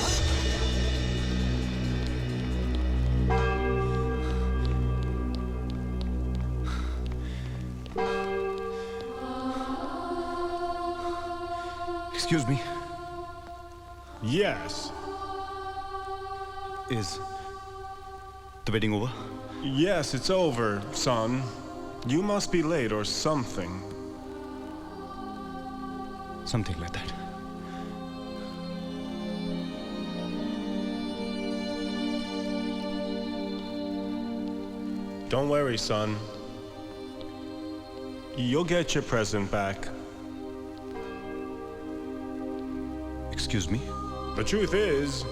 Excuse me. Yes. Is the wedding over? Yes, it's over, son. You must be late or something. Something like that. Don't worry, son. You'll get your present back. Excuse me? The truth is,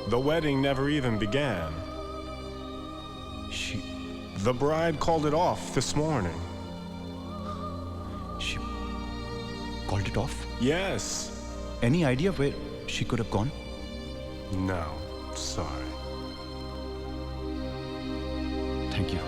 the wedding never even began. The bride called it off this morning. She called it off? Yes. Any idea where she could have gone? No, sorry. Thank you.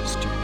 Stupid.